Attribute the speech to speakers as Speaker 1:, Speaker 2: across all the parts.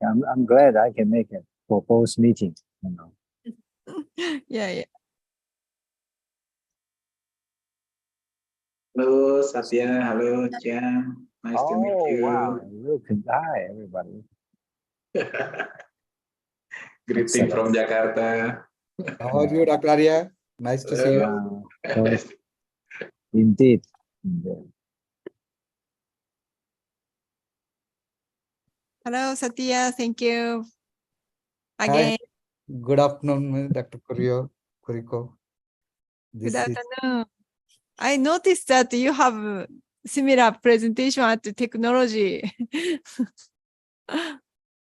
Speaker 1: I'm glad I can make it for both meetings. You know.
Speaker 2: Yeah.
Speaker 3: Hello, Satya. Hello, Jan. Nice to meet you.
Speaker 1: Wow. Look, hi, everybody.
Speaker 3: Greeting from Jakarta.
Speaker 4: How are you, Dr. Arya? Nice to see you.
Speaker 1: Indeed.
Speaker 2: Hello, Satya. Thank you.
Speaker 4: Hi.
Speaker 2: Again.
Speaker 4: Good afternoon, Dr. Kuriko.
Speaker 2: Good afternoon. I noticed that you have similar presentation at the technology.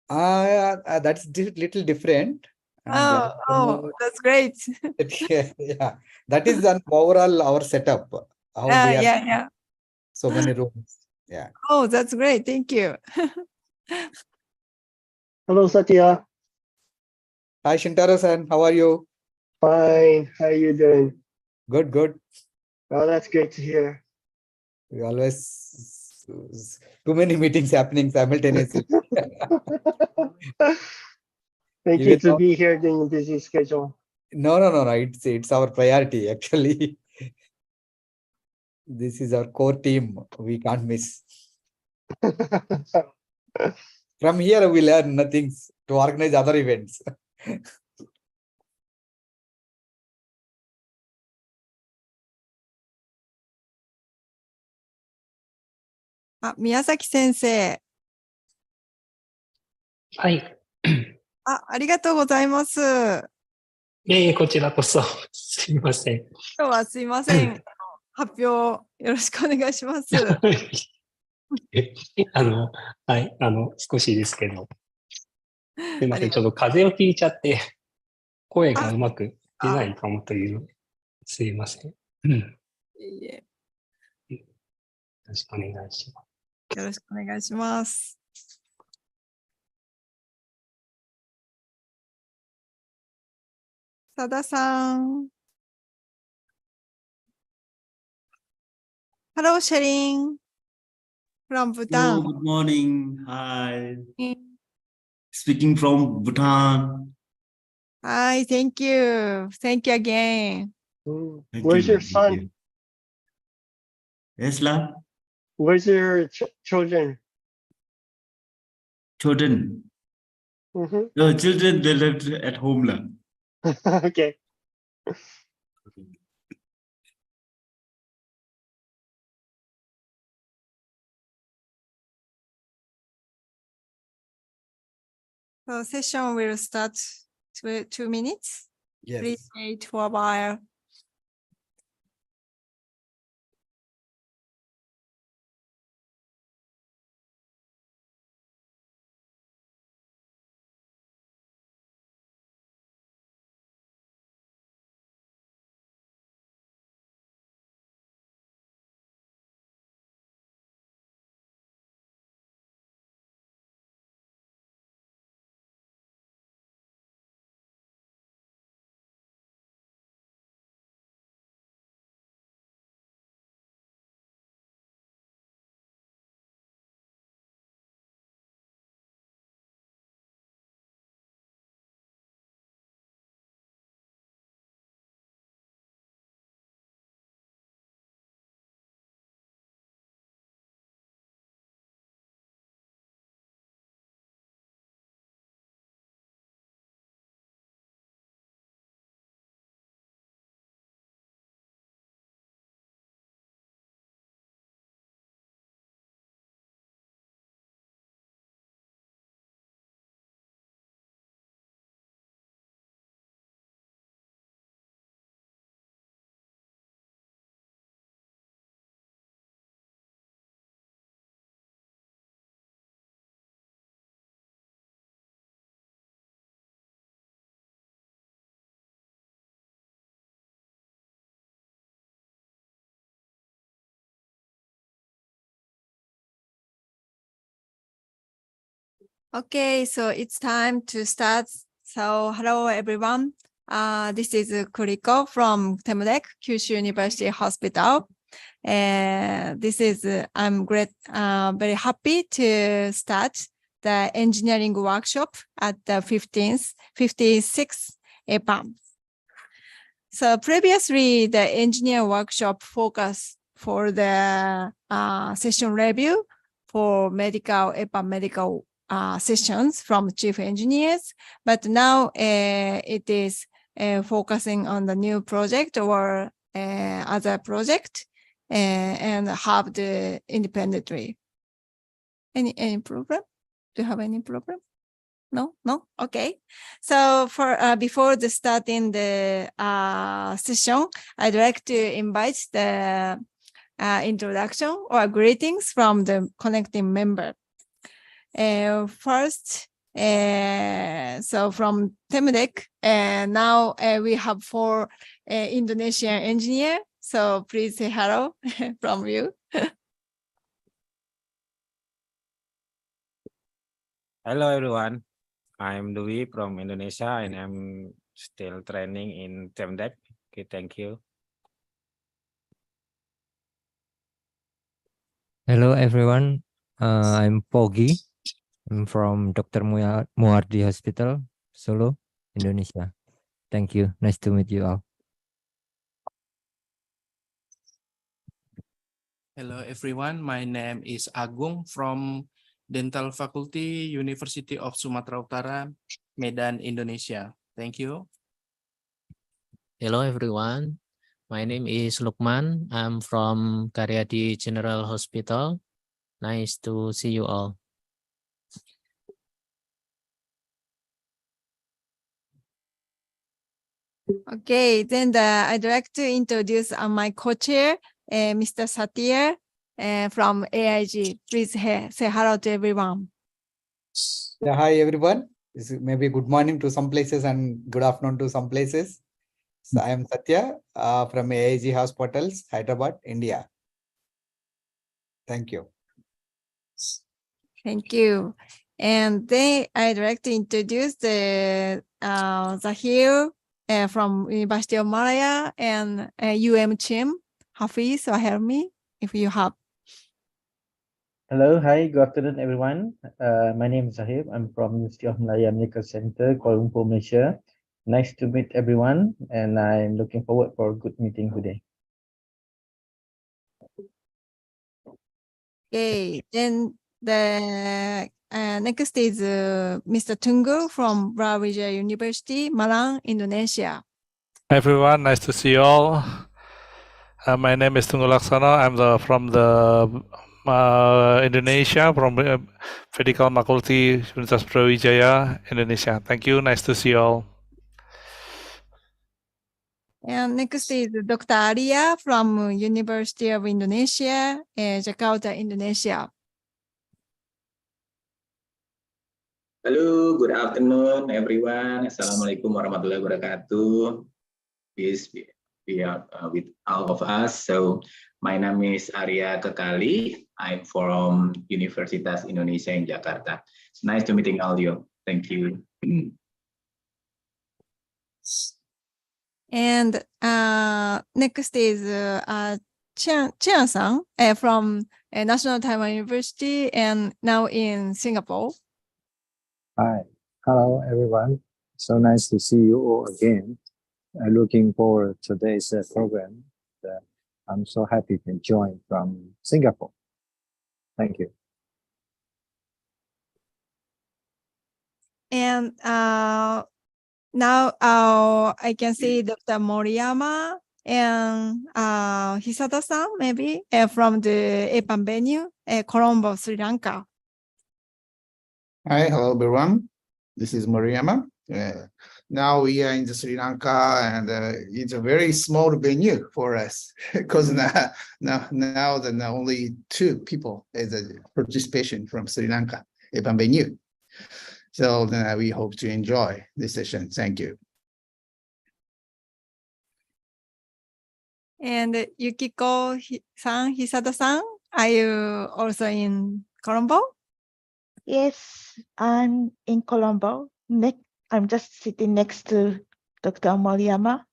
Speaker 4: That's little different.
Speaker 2: That's great.
Speaker 4: Yeah, that is an overall our setup. How we are.
Speaker 2: Yeah.
Speaker 4: So many rooms. Yeah.
Speaker 2: Oh, that's great. Thank you.
Speaker 5: Hello, Satya.
Speaker 4: Hi, Shintaro-san. How are you?
Speaker 5: Fine. How are you doing?
Speaker 4: Good.
Speaker 5: Oh, that's great to hear.
Speaker 4: We always too many meetings happening simultaneously.
Speaker 5: Thank you to be here during a busy schedule.
Speaker 4: No. It's our priority actually. This is our core team. We can't miss. From here, we learn nothing to organize other events.
Speaker 2: Miyazaki 先生。
Speaker 6: はい。
Speaker 2: ありがとうございます。
Speaker 6: こちらこそすみません。
Speaker 2: 今日はすいません。発表よろしくお願いします。
Speaker 6: はい、少しですけど。すいません、ちょっと風邪をひいちゃって、声がうまく出ないかもという。すいません。
Speaker 2: いえ。
Speaker 6: よろしくお願いします。
Speaker 2: よろしくお願いします。佐田さん。Hello, Sherin from Bhutan.
Speaker 7: Hello, good morning. Hi. Speaking from Bhutan.
Speaker 2: Hi, thank you. Thank you again.
Speaker 5: Where's your son?
Speaker 7: Yes, love.
Speaker 5: Where's your children?
Speaker 7: Children. The children, they lived at home, love.
Speaker 5: Okay.
Speaker 2: So session will start 2 minutes.
Speaker 4: Yes.
Speaker 2: Please wait for a while. Okay, so it's time to start. So hello everyone. This is Kuriko from Temudek, Kyushu University Hospital. And I'm very happy to start the engineering workshop at the 56th APAN. So previously, the engineer workshop focused for the session review for APAN medical sessions from chief engineers, but now it is focusing on the new project or other project and have the independently. Any problem? Do you have any problem? No. Okay. So for before the starting the session, I'd like to invite the introduction or greetings from the connecting member. First, so from Temudek, now we have 4 Indonesian engineer. So please say hello from you.
Speaker 8: Hello everyone, I'm Dwi from Indonesia and I'm still training in Temdek. Okay, thank you.
Speaker 9: Hello everyone, I'm Pogi. I'm from Dr. Muardi Hospital, Solo, Indonesia. Thank you. Nice to meet you all.
Speaker 10: Hello everyone, my name is Agung from Dental Faculty, University of Sumatera Utara, Medan, Indonesia. Thank you.
Speaker 11: Hello everyone, my name is Lukman. I'm from Karyadi General Hospital. Nice to see you all.
Speaker 2: Okay, then I'd like to introduce my co-chair, Mr. Satir from AIG. Please say hello to everyone.
Speaker 4: Yeah, hi everyone. This is maybe good morning to some places and good afternoon to some places. So I am Satya from AIG Hospitals, Hyderabad, India. Thank you.
Speaker 2: Thank you. And then I'd like to introduce the Zahir from University of Malaya and Chim, Hafiz or Helmi, if you have.
Speaker 12: Hello, hi, good afternoon, everyone. My name is Zahir. I'm from University of Malaya Medical Center, Kuala Lumpur, Malaysia. Nice to meet everyone, and I'm looking forward for a good meeting today.
Speaker 2: Okay, then the next is Mr. Tunggul from Brawijaya University, Malang, Indonesia.
Speaker 13: Hi everyone, nice to see you all. My name is Tunggul Laksana. I'm from Indonesia, from Medical Faculty Universitas Brawijaya, Indonesia. Thank you. Nice to see you all.
Speaker 2: And next is Dr. Arya from University of Indonesia, Jakarta, Indonesia.
Speaker 3: Hello, good afternoon, everyone. Assalamualaikum warahmatullahi wabarakatuh. Peace be with all of us. So, my name is Arya Kekali. I'm from Universitas Indonesia in Jakarta. It's nice to meeting all you. Thank you.
Speaker 2: And next is Chiang-san from National Taiwan University and now in Singapore.
Speaker 1: Hi, hello everyone. So nice to see you all again. Looking forward to today's program. I'm so happy to join from Singapore. Thank you.
Speaker 2: And now I can see Dr. Moriyama and Hisada-san maybe from the APAN venue, Colombo, Sri Lanka.
Speaker 14: Hi, hello everyone. This is Moriyama. Now we are in Sri Lanka, and it's a very small venue for us because now only 2 people is a participation from Sri Lanka APAN venue. So we hope to enjoy this session. Thank you.
Speaker 2: And Yukiko-san, Hisada-san, are you also in Colombo?
Speaker 15: Yes, I'm in Colombo. I'm just sitting next to Dr. Moriyama.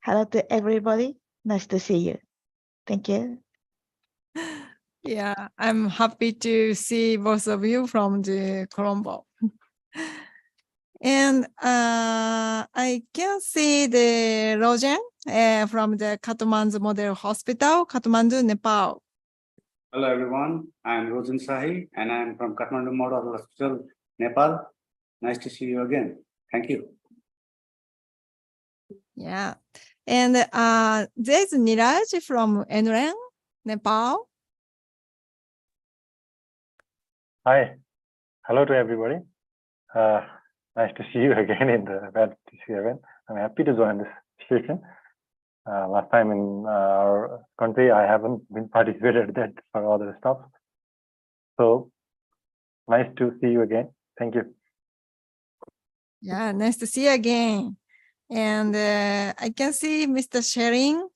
Speaker 15: Hello to everybody. Nice to see you. Thank you.
Speaker 2: Yeah, I'm happy to see both of you from the Colombo. And I can see the Rogen from the Kathmandu Model Hospital, Kathmandu, Nepal.
Speaker 16: Hello everyone, I am Rojan Sahi and I am from Kathmandu Model Hospital, Nepal. Nice to see you again. Thank you.
Speaker 2: Yeah, and there's Niraj from Enren, Nepal.
Speaker 17: Hi, hello to everybody. Nice to see you again in the event. I'm happy to join this session. Last time in our country, I haven't been participated that for other stuff. So nice to see you again. Thank you.
Speaker 2: Yeah, nice to see you again. And I can see Mr. Shering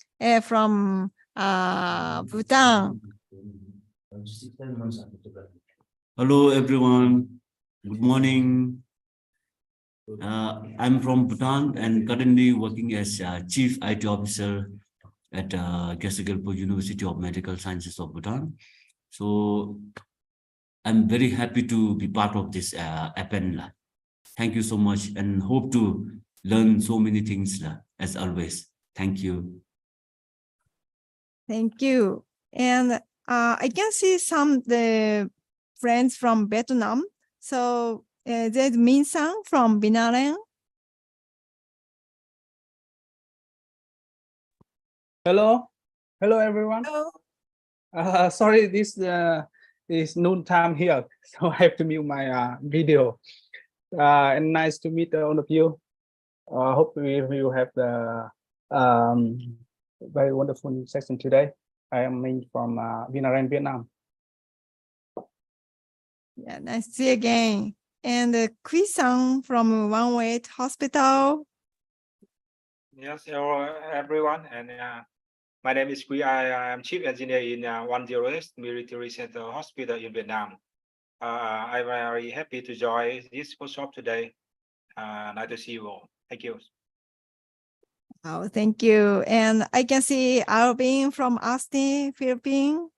Speaker 2: from Bhutan.
Speaker 7: Hello everyone, good morning. I'm from Bhutan and currently working as Chief IT Officer at Gesagelpo University of Medical Sciences of Bhutan. So I'm very happy to be part of this APAN. Thank you so much and hope to learn so many things as always. Thank you.
Speaker 2: Thank you. And I can see some the friends from Vietnam. So there's Min Sang from Binaren.
Speaker 18: Hello, hello everyone.
Speaker 2: Hello.
Speaker 18: Sorry, this is noon time here, so I have to mute my video. And nice to meet all of you. Hope we will have the very wonderful session today. I am Minh from Vinaren, Vietnam.
Speaker 2: Yeah, nice to see you again. And Kui Sang from One Way Hospital.
Speaker 8: Yes, hello everyone, and my name is Quy. I am Chief Engineer in 10S Military Center Hospital in Vietnam. I'm very happy to join this workshop today. Nice to see you all. Thank you.
Speaker 2: Oh, thank you. And I can see Alvin from Asti, Philippines.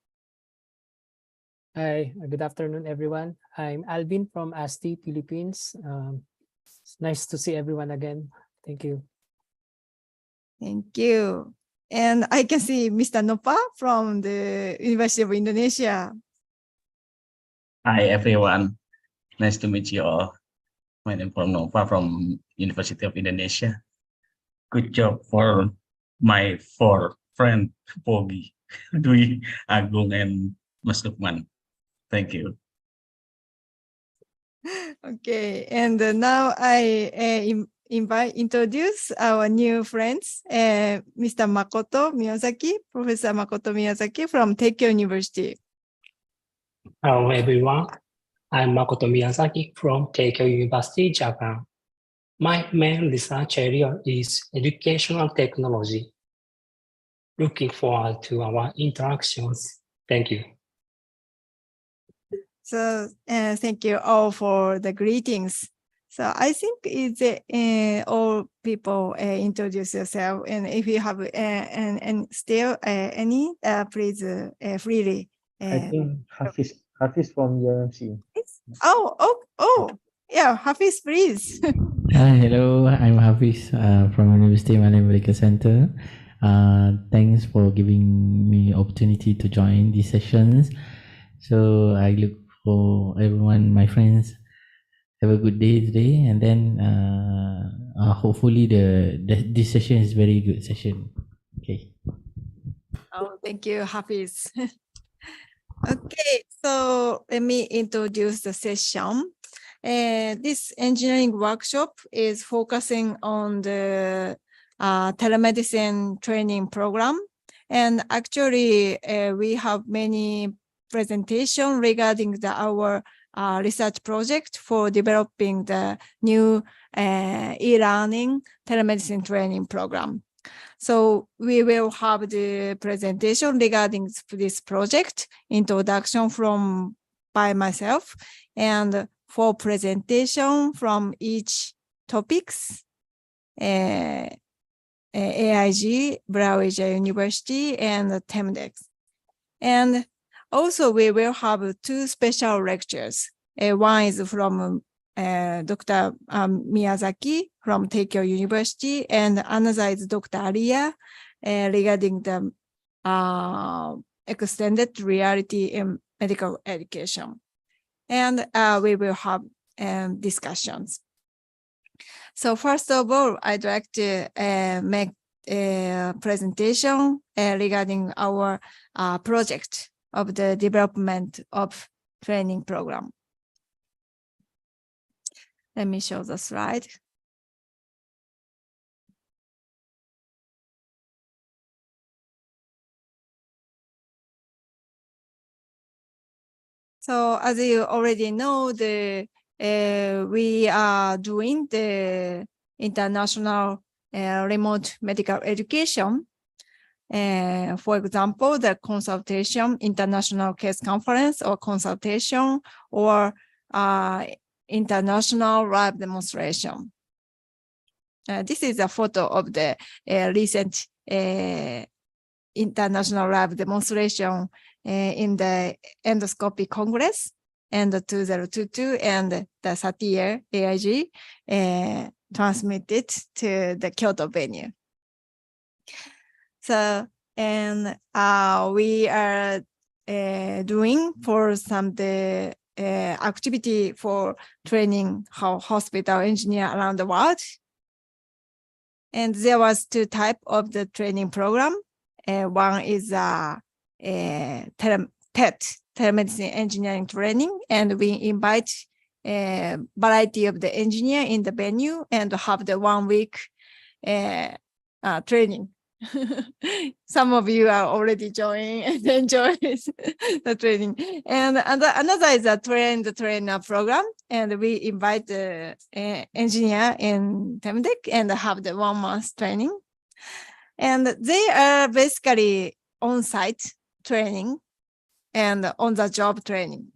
Speaker 19: Hi, good afternoon, everyone. I'm Alvin from Asti, Philippines. It's nice to see everyone again. Thank you.
Speaker 2: Thank you. And I can see Mr. Nopa from the University of Indonesia.
Speaker 20: Hi, everyone. Nice to meet you all. My name is Nova from University of Indonesia. Good job for my four friends, Pogi, Dwi, Agung, and Mas Lukman. Thank you.
Speaker 2: Okay, and now I introduce our new friends, Mr. Makoto Miyazaki, Professor Makoto Miyazaki from Teikyo University.
Speaker 6: Hello everyone, I'm Makoto Miyazaki from Teikyo University, Japan. My main research area is educational technology. Looking forward to our interactions. Thank you.
Speaker 2: So thank you all for the greetings. So I think it's all people introduce yourself, and if you have and still any, please freely.
Speaker 12: I think Hafiz from UMC.
Speaker 2: Yeah, Hafiz, please.
Speaker 21: Hi, hello. I'm Hafiz from University Malaya Medical Center. Thanks for giving me opportunity to join these sessions. So I look for everyone, my friends, have a good day today, and then hopefully this session is very good session. Okay.
Speaker 2: Oh, thank you, Hafiz. Okay, so let me introduce the session. This engineering workshop is focusing on the telemedicine training program. And actually, we have many presentations regarding our research project for developing the new e-learning telemedicine training program. So we will have the presentation regarding this project, introduction by myself, and for presentation from each topics, AIG, Brau Asia University, and TEMDEX. And Also, we will have 2 special lectures. One is from Dr. Miyazaki from Teikyo University, and another is Dr. Arya regarding the extended reality in medical education. And we will have discussions. So first of all, I'd like to make a presentation regarding our project of the development of training program. Let me show the slide. So as you already know, we are doing the international remote medical education. For example, the consultation, international case conference or consultation, or international lab demonstration. This is a photo of the recent international lab demonstration in the endoscopy congress and the 2022 and the 30-year AIG transmitted to the Kyoto venue. So, and we are doing for some the activity for training hospital engineer around the world. And there was 2 types of the training program. One is telemedicine engineering training, and we invite a variety of the engineer in the venue and have the 1 week training. Some of you are already joining and enjoy the training. And another is a trainer program, and we invite the engineer in Temdec and have the 1 month training. And they are basically on-site training and on-the-job training.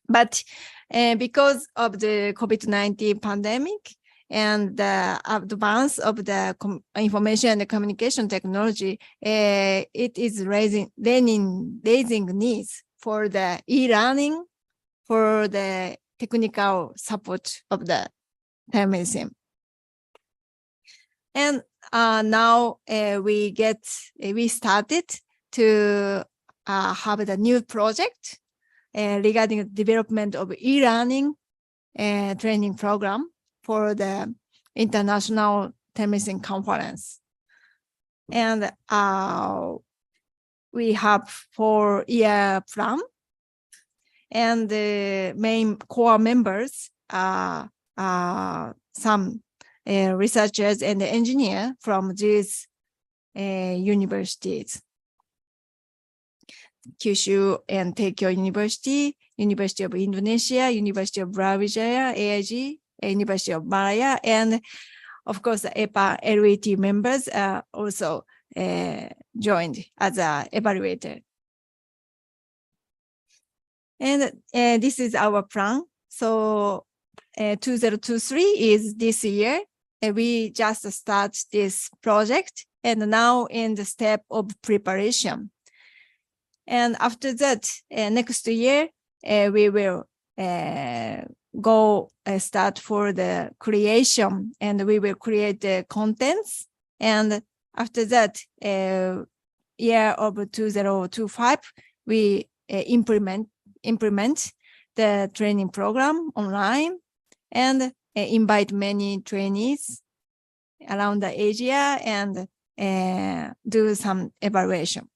Speaker 2: But because of the COVID-19 pandemic and the advance of the information and the communication technology, it is raising needs for the e-learning, for the technical support of the telemedicine. And now we started to have the new project regarding the development of e-learning training program for the International Telemedicine Conference. And we have 4-year plan, and the main core members are some researchers and engineers from these universities. Kyushu and Teikyo University, University of Indonesia, University of Brawijaya, AIG, University of Malaya, and of course the APA LET members also joined as an evaluator. And this is our plan. So 2023 is this year. We just start this project and now in the step of preparation. And after that, next year, we will start for the creation, and we will create the contents. And after that, year of 2025, we implement the training program online and invite many trainees around the Asia and do some evaluation.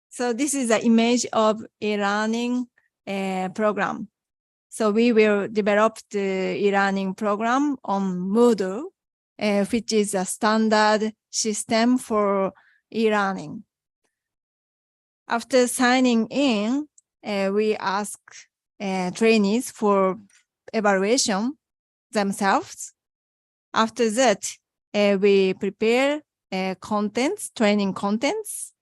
Speaker 2: So this is the image of e-learning program. So we will develop the e-learning program on Moodle, which is a standard system for e-learning. After signing in, we ask trainees for evaluation themselves. After that, we prepare training contents.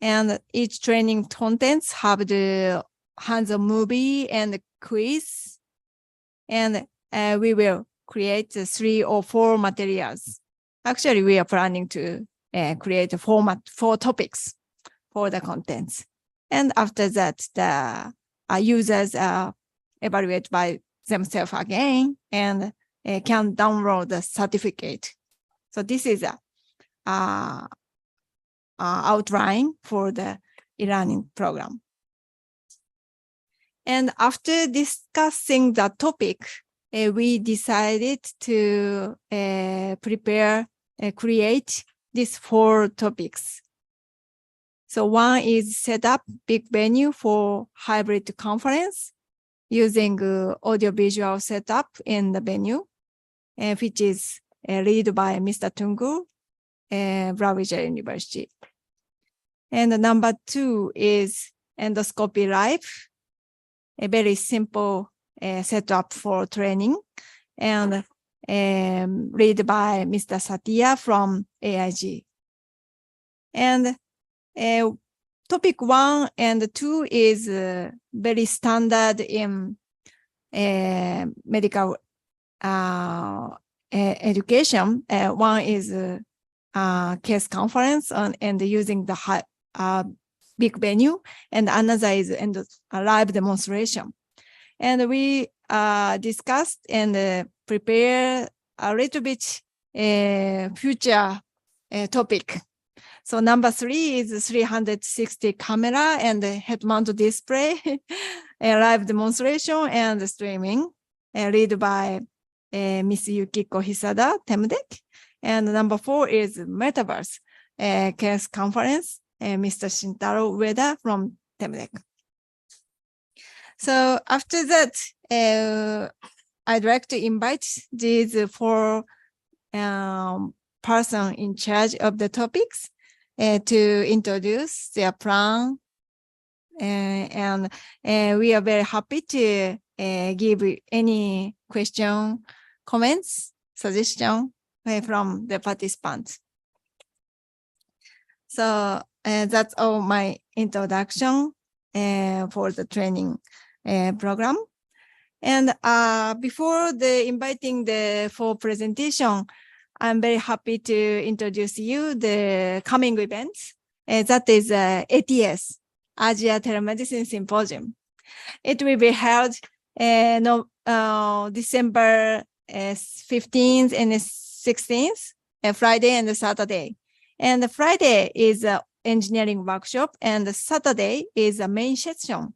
Speaker 2: And each training contents have the hands-on movie and quiz. And we will create 3 or 4 materials. Actually, we are planning to create a format for topics for the contents. And after that, the users evaluate by themselves again and can download the certificate. So this is a outline for the e-learning program. And after discussing the topic, we decided to create these 4 topics. So one is set up big venue for hybrid conference using audiovisual setup in the venue, which is led by Mr. Tungu, Brawijaya University. And number 2 is endoscopy live, a very simple setup for training, and led by Mr. Satya from AIG. And topic 1 and 2 is very standard in medical education. One is case conference and using the big venue, and another is a live demonstration. And we discussed and prepare a little bit future topic. So number 3 is 360 camera and head-mounted display, a live demonstration and streaming, led by Miss Yukiko Hisada, Temdek. And number 4 is metaverse, case conference, Mr. Shintaro Ueda from Temdek. So after that, I'd like to invite these 4 person in charge of the topics to introduce their plan. And we are very happy to give any question, comments, suggestion from the participants. So that's all my introduction for the training program. And before inviting the full presentation, I'm very happy to introduce you the coming events. That is ATS, Asia Telemedicine Symposium. It will be held December 15th and 16th, Friday and Saturday. And the Friday is an engineering workshop, and the Saturday is a main session.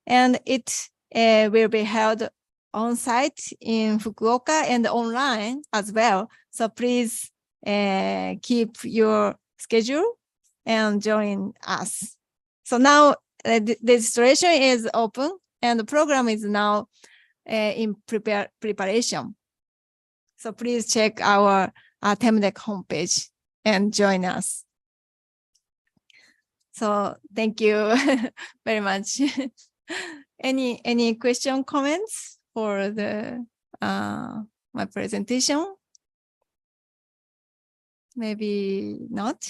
Speaker 2: And it will be held on site in Fukuoka and online as well. So please keep your schedule and join us. So now the registration is open and the program is now in preparation. So please check our Temdek homepage and join us. So thank you very much. Any question, comments for the my presentation? Maybe not.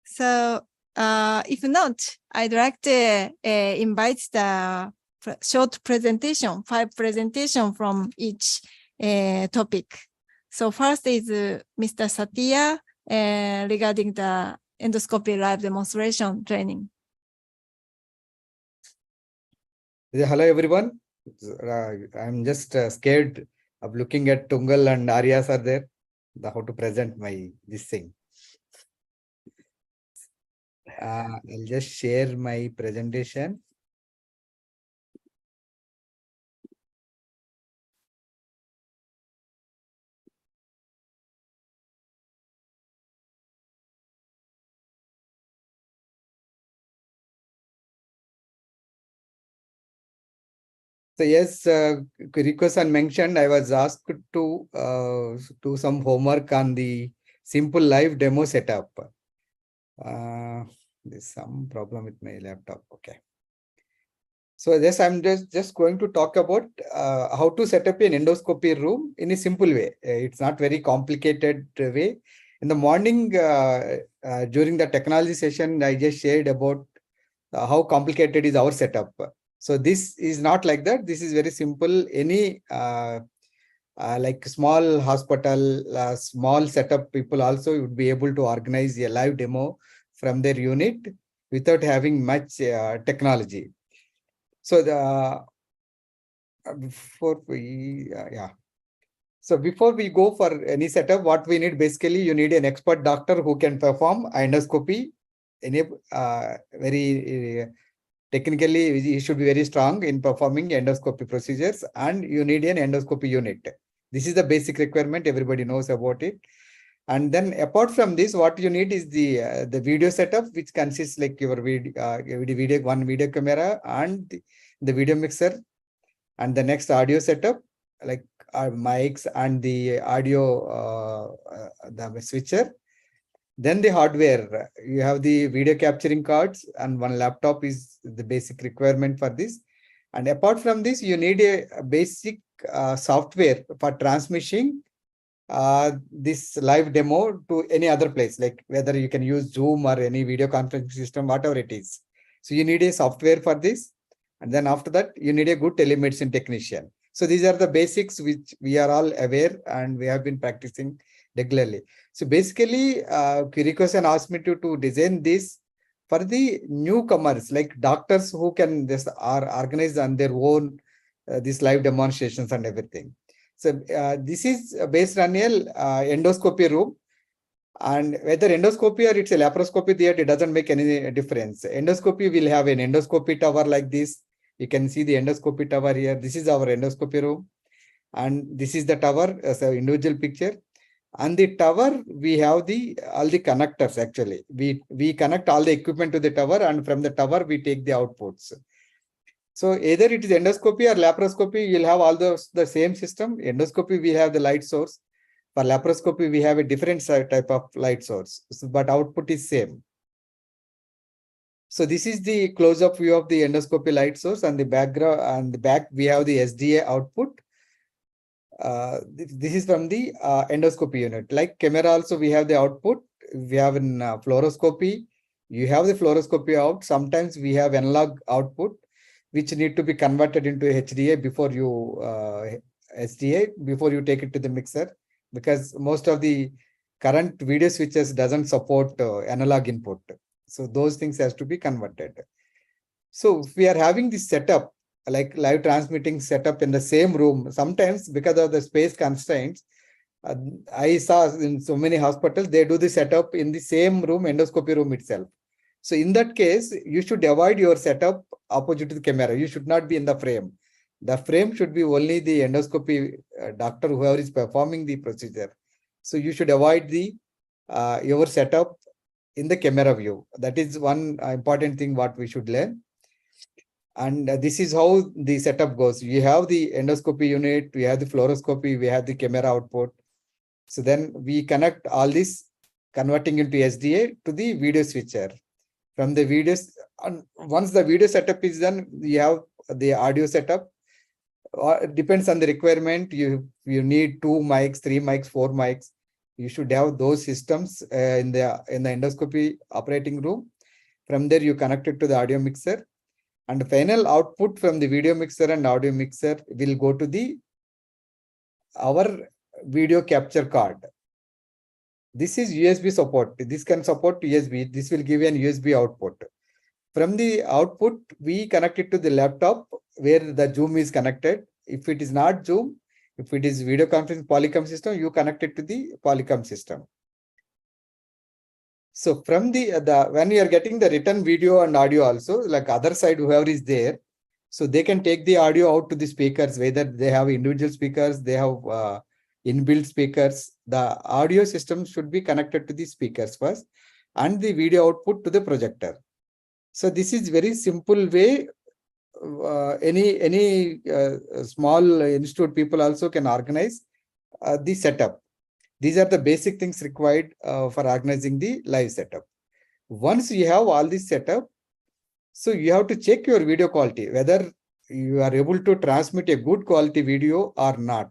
Speaker 2: So if not, I'd like to invite the short presentation, 5 presentations from each topic. So first is Mr. Satya regarding the endoscopy live demonstration training.
Speaker 4: Hello, everyone. I'm just scared of looking at Tungal and Aryas are there. How to present this thing. I'll just share my presentation. So yes, Kiriko-san mentioned I was asked to do some homework on the simple live demo setup. There's some problem with my laptop. Okay. So this I'm just going to talk about how to set up an endoscopy room in a simple way. It's not very complicated way. In the morning, during the technology session, I just shared about how complicated is our setup. So this is not like that. This is very simple. Any like small hospital, small setup people also would be able to organize a live demo from their unit without having much technology. So before we, So before we go for any setup, what we need basically, you need an expert doctor who can perform endoscopy. Very technically, he should be very strong in performing endoscopy procedures, and you need an endoscopy unit. This is the basic requirement. Everybody knows about it. And then apart from this, what you need is the video setup, which consists like your video, one video camera and the video mixer, and the next audio setup, like our mics and the audio, the switcher. Then the hardware, you have the video capturing cards, and one laptop is the basic requirement for this. And apart from this, you need a basic software for transmitting this live demo to any other place, like whether you can use Zoom or any video conferencing system, whatever it is. So you need a software for this. And then after that, you need a good telemedicine technician. So these are the basics which we are all aware and we have been practicing regularly. So basically, Kiriko-san asked me to design this for the newcomers, like doctors who can just are organized on their own these live demonstrations and everything. So this is based on a endoscopy room, and whether endoscopy or it's a laparoscopy theater, it doesn't make any difference. Endoscopy will have an endoscopy tower like this. You can see the endoscopy tower here. This is our endoscopy room, and this is the tower as an individual picture. On the tower, we have all the connectors. Actually, we connect all the equipment to the tower, and from the tower we take the outputs. So either it is endoscopy or laparoscopy, you'll have all the same system. Endoscopy, we have the light source. For laparoscopy, we have a different type of light source, but output is same. So this is the close-up view of the endoscopy light source, and the background and the back we have the SDA output. This is from the endoscopy unit. Like camera, also we have the output. We have in fluoroscopy. You have the fluoroscopy out. Sometimes we have analog output, which need to be converted into HDA before you SDA before you take it to the mixer, because most of the current video switches doesn't support analog input. So those things has to be converted. So if we are having this setup, like live transmitting setup in the same room, sometimes because of the space constraints, I saw in so many hospitals, they do the setup in the same room, endoscopy room itself. So in that case, you should avoid your setup opposite to the camera. You should not be in the frame. The frame should be only the endoscopy doctor, whoever is performing the procedure. So you should avoid the your setup in the camera view. That is one important thing what we should learn. And this is how the setup goes. You have the endoscopy unit, we have the fluoroscopy, we have the camera output. So then we connect all this, converting into SDA to the video switcher. From the videos, once the video setup is done, you have the audio setup. It depends on the requirement. You need 2 mics, 3 mics, 4 mics. You should have those systems in the endoscopy operating room. From there, you connect it to the audio mixer, and the final output from the video mixer and audio mixer will go to our video capture card. This is USB support. This can support USB. This will give an USB output. From the output, we connect it to the laptop where the Zoom is connected. If it is not Zoom, if it is video conference Polycom system, you connect it to the Polycom system. So from when you are getting the written video and audio also, like other side, whoever is there, so they can take the audio out to the speakers, whether they have individual speakers, they have inbuilt speakers. The audio system should be connected to the speakers first, and the video output to the projector. So this is very simple way. Any small institute people also can organize the setup. These are the basic things required for organizing the live setup. Once you have all this setup, so you have to check your video quality, whether you are able to transmit a good quality video or not.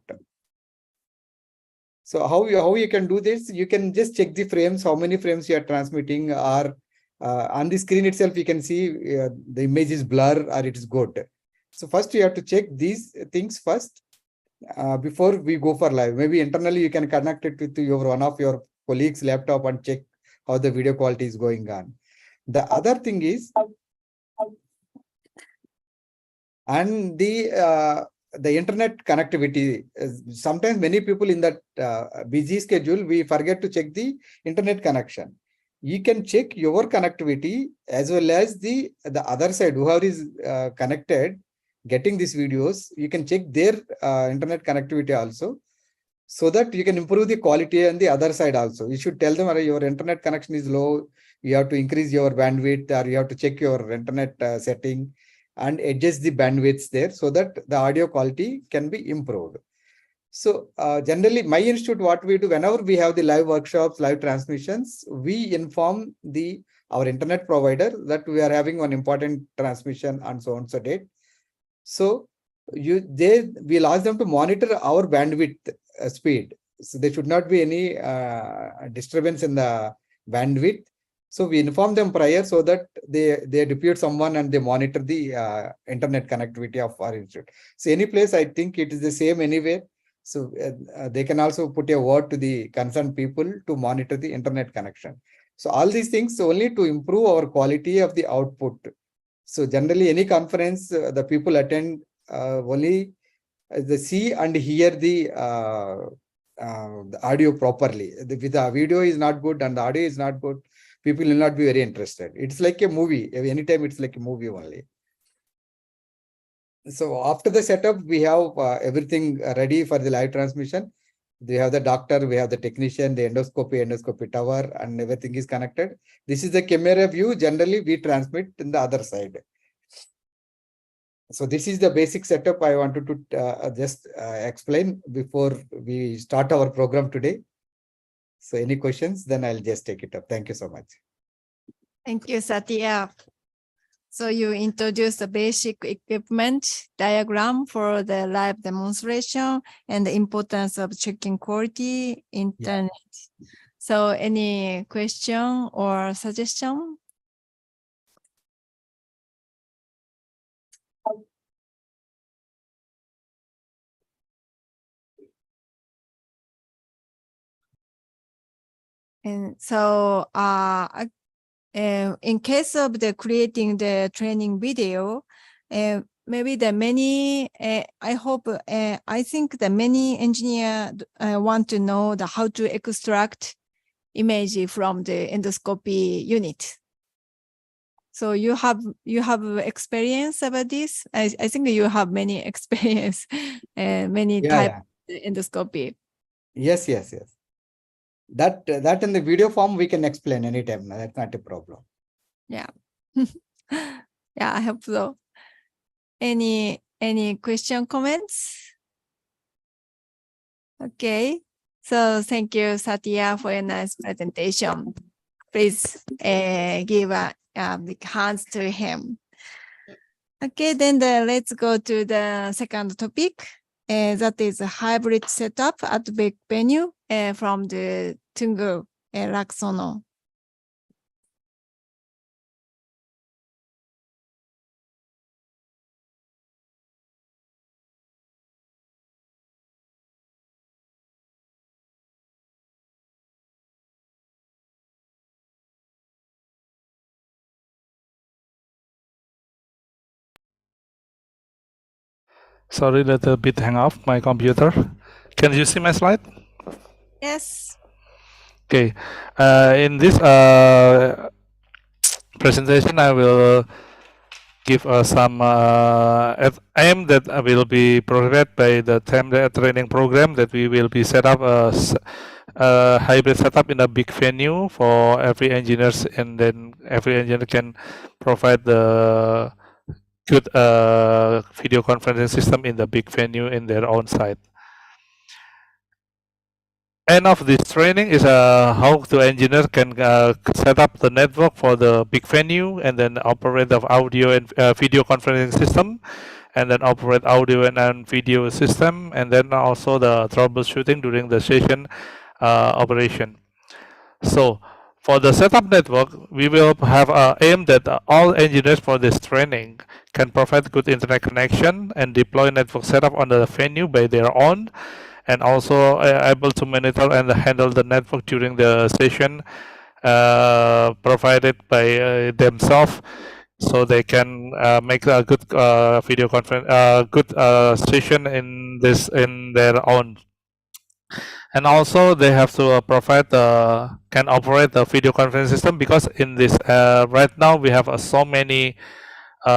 Speaker 4: So how you can do this? You can just check the frames, how many frames you are transmitting, or on the screen itself, you can see the image is blur or it is good. So first you have to check these things first. before we go for live. Maybe internally you can connect it with your one of your colleagues' laptop and check how the video quality is going on. The other thing is, and the internet connectivity. Sometimes many people in that busy schedule, we forget to check the internet connection. You can check your connectivity as well as the other side, whoever is connected, getting these videos. You can check their internet connectivity also, so that you can improve the quality on the other side also. You should tell them, your internet connection is low, you have to increase your bandwidth, or you have to check your internet setting and adjust the bandwidths there so that the audio quality can be improved. So generally, my institute, what we do, whenever we have the live workshops, live transmissions, we inform our internet provider that we are having one important transmission on so and so date. So we'll ask them to monitor our bandwidth speed. So there should not be any disturbance in the bandwidth. So we inform them prior so that they depute someone and they monitor the internet connectivity of our institute. So any place, I think it is the same anywhere. So they can also put a word to the concerned people to monitor the internet connection. So all these things only to improve our quality of the output. So generally, any conference, the people attend only they see and hear the audio properly. If the video is not good and the audio is not good, people will not be very interested. It's like a movie. Anytime it's like a movie only. So after the setup, we have everything ready for the live transmission. We have the doctor, we have the technician, the endoscopy tower, and everything is connected. This is the camera view. Generally, we transmit in the other side. So this is the basic setup I wanted to just explain before we start our program today. So any questions, then I'll just take it up. Thank you so much.
Speaker 2: Thank you, Satya. So you introduced the basic equipment diagram for the live demonstration and the importance of checking quality internet. Yeah. So any question or suggestion? And so in case of the creating the training video, maybe the many, I think the many engineers want to know how to extract image from the endoscopy unit. So you have experience about this? I think you have many experience, many type of endoscopy.
Speaker 4: Yes. That in the video form we can explain anytime. That's not a problem.
Speaker 2: Yeah. Yeah, I hope so. Any question, comments? Okay. So thank you, Satya, for a nice presentation. Please give a big hands to him. Okay, then let's go to the second topic. That is a hybrid setup at big venue from the Tungu Laksono.
Speaker 13: Sorry, a little bit hang off my computer. Can you see my slide?
Speaker 2: Yes.
Speaker 13: Okay. In this presentation, I will give some aim that will be provided by the training program that we will be set up a hybrid setup in a big venue for every engineers, and then every engineer can provide the good video conferencing system in the big venue in their own site. End of this training is how the engineer can set up the network for the big venue, and then operate the audio and video conferencing system, and then operate audio and video system, and then also the troubleshooting during the session operation. So For the setup network, we will have aim that all engineers for this training can provide good internet connection and deploy network setup on the venue by their own, and also able to monitor and handle the network during the session provided by themselves, so they can make a good video conference, good session in their own. And also they have to provide can operate the video conference system, because in this right now we have so many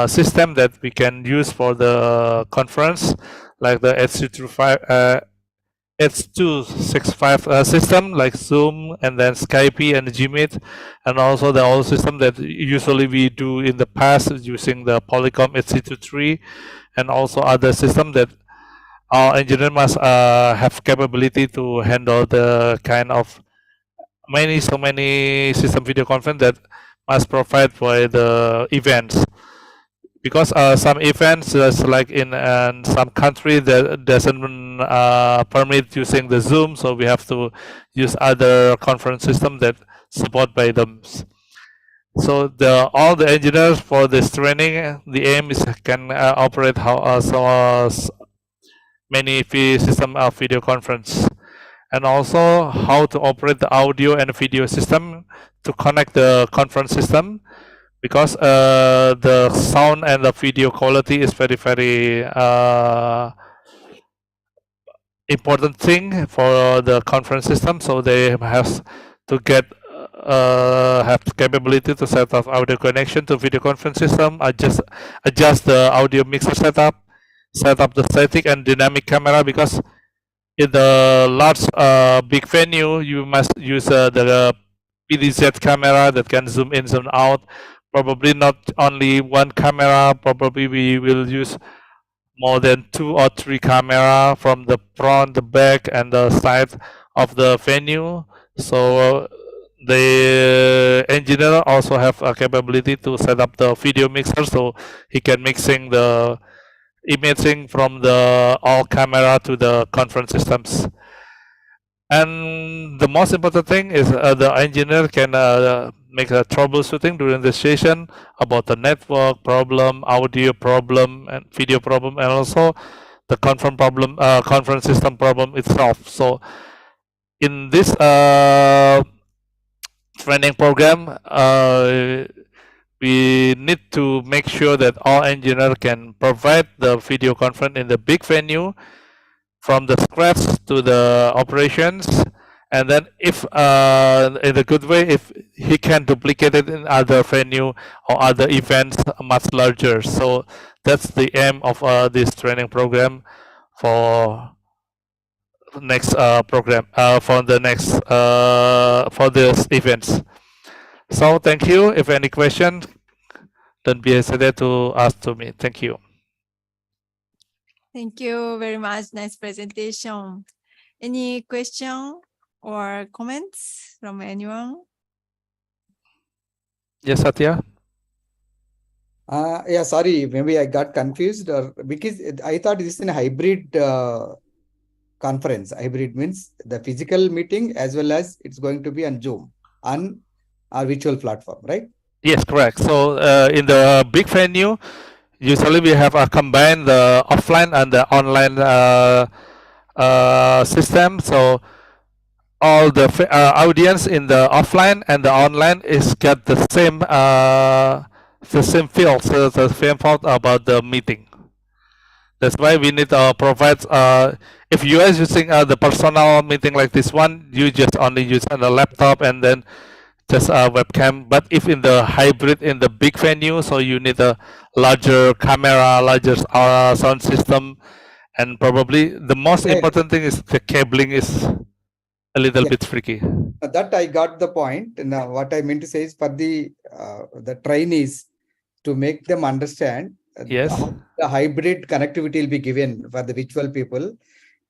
Speaker 13: system that we can use for the conference, like the H265 system like Zoom, and then Skype and Gmeet, and also the old system that usually we do in the past using the Polycom HC23, and also other system that our engineer must have capability to handle the kind of so many system video conference that must provide for the events, because some events like in some country that doesn't permit using the Zoom, so we have to use other conference system that support by them. So all the engineers for this training, the aim is can operate many system of video conference, and also how to operate the audio and video system to connect the conference system, because the sound and the video quality is very important thing for the conference system. So they have to get have the capability to set up audio connection to video conference system, adjust the audio mixer setup, set up the static and dynamic camera, because in the large big venue you must use the PDZ camera that can zoom in, zoom out. Probably not only one camera, probably we will use more than 2 or 3 camera from the front, the back, and the side of the venue. So the engineer also have a capability to set up the video mixer, so he can mixing the imaging from the all camera to the conference systems. And the most important thing is the engineer can make a troubleshooting during the session about the network problem, audio problem, and video problem, and also the conference system problem itself. So in this training program, we need to make sure that all engineers can provide the video conference in the big venue from the scratch to the operations, and then if in a good way, if he can duplicate it in other venue or other events much larger. So that's the aim of this training program for next program for the next for this events. So thank you. If any question, don't be hesitant to ask to me. Thank you.
Speaker 2: Thank you very much. Nice presentation. Any question or comments from anyone?
Speaker 13: Yes, Satya.
Speaker 4: Yeah, sorry, maybe I got confused, or because I thought this is a hybrid conference. Hybrid means the physical meeting as well as it's going to be on Zoom, on our virtual platform, right?
Speaker 13: Yes, correct. So in the big venue, usually we have combined the offline and the online system. So all the audience in the offline and the online is get the same feel, so the same thought about the meeting. That's why we need to provide. If you are using the personal meeting like this one, you just only use on the laptop and then just a webcam. But if in the hybrid, in the big venue, so you need a larger camera, larger sound system, and probably the most important thing is the cabling is a little bit freaky.
Speaker 4: That I got the point. Now, what I meant to say is for the trainees, to make them understand how the hybrid connectivity will be given for the virtual people.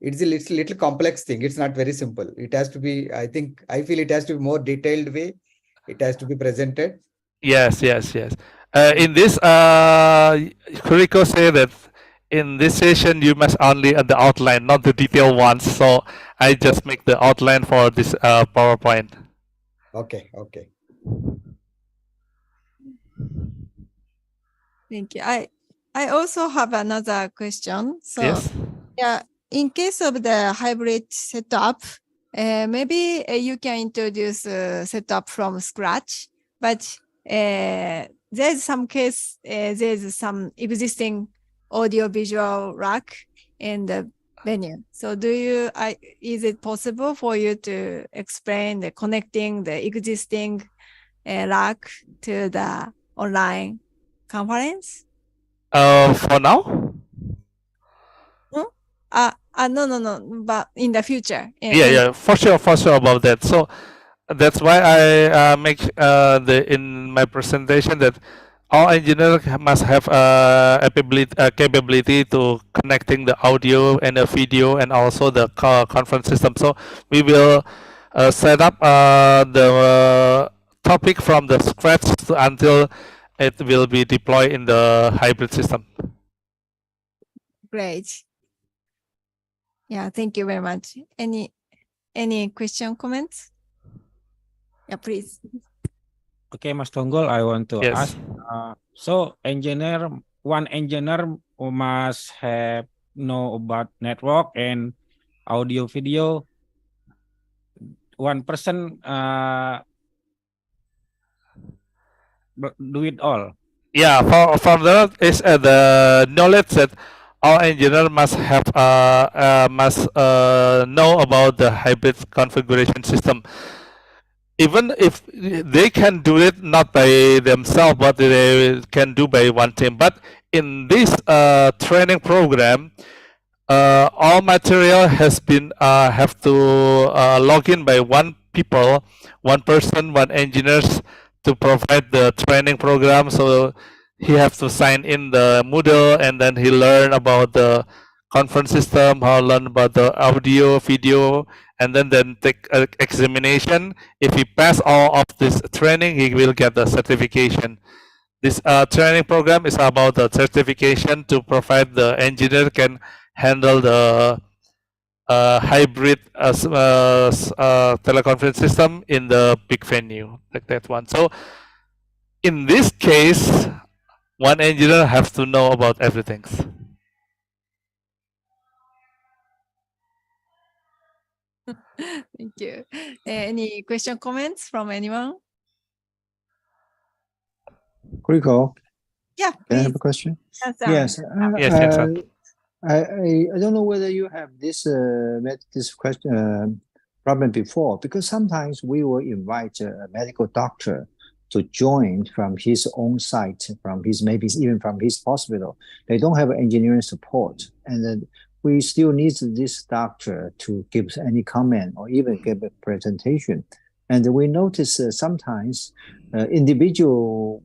Speaker 4: It's a little complex thing. It's not very simple. It has to be, I feel it has to be more detailed way. It has to be presented.
Speaker 13: Yes. In this, Kuriko say that in this session you must only the outline, not the detailed ones. So I just make the outline for this PowerPoint.
Speaker 4: Okay, okay.
Speaker 2: Thank you. I also have another question. So
Speaker 13: Yes.
Speaker 2: yeah, in case of the hybrid setup, maybe you can introduce setup from scratch, but there's some case, there's some existing audio visual rack in the venue. So is it possible for you to explain the connecting the existing rack to the online conference?
Speaker 13: For now?
Speaker 2: No, but in the future.
Speaker 13: Yeah, for sure about that. So that's why I make in my presentation that all engineers must have capability to connecting the audio and the video and also the conference system. So we will set up the topic from the scratch until it will be deployed in the hybrid system.
Speaker 2: Great. Yeah, thank you very much. Any question, comments? Yeah, please.
Speaker 5: Okay, Mas Tonggol, I want to
Speaker 13: Yes.
Speaker 5: ask. So one engineer must have know about network and audio video. One person do it all.
Speaker 13: Yeah, for that is the knowledge that all engineer must have must know about the hybrid configuration system. Even if they can do it not by themselves, but they can do by one team. But in this training program, all material has been have to log in by one person, one engineers to provide the training program. So he has to sign in the Moodle, and then he learn about the conference system, how learn about the audio, video, and then take examination. If he pass all of this training, he will get the certification. This training program is about the certification to provide the engineer can handle the hybrid teleconference system in the big venue like that one. So in this case, one engineer has to know about everything.
Speaker 2: Thank you. Any question, comments from anyone?
Speaker 1: Rico,
Speaker 2: Yeah,
Speaker 1: can I have
Speaker 2: please.
Speaker 1: a question?
Speaker 2: Yes.
Speaker 13: Yes.
Speaker 1: I don't know whether you have met this question problem before, because sometimes we will invite a medical doctor to join from his own site, maybe even from his hospital. They don't have engineering support, and then we still need this doctor to give any comment or even give a presentation. And we notice sometimes individual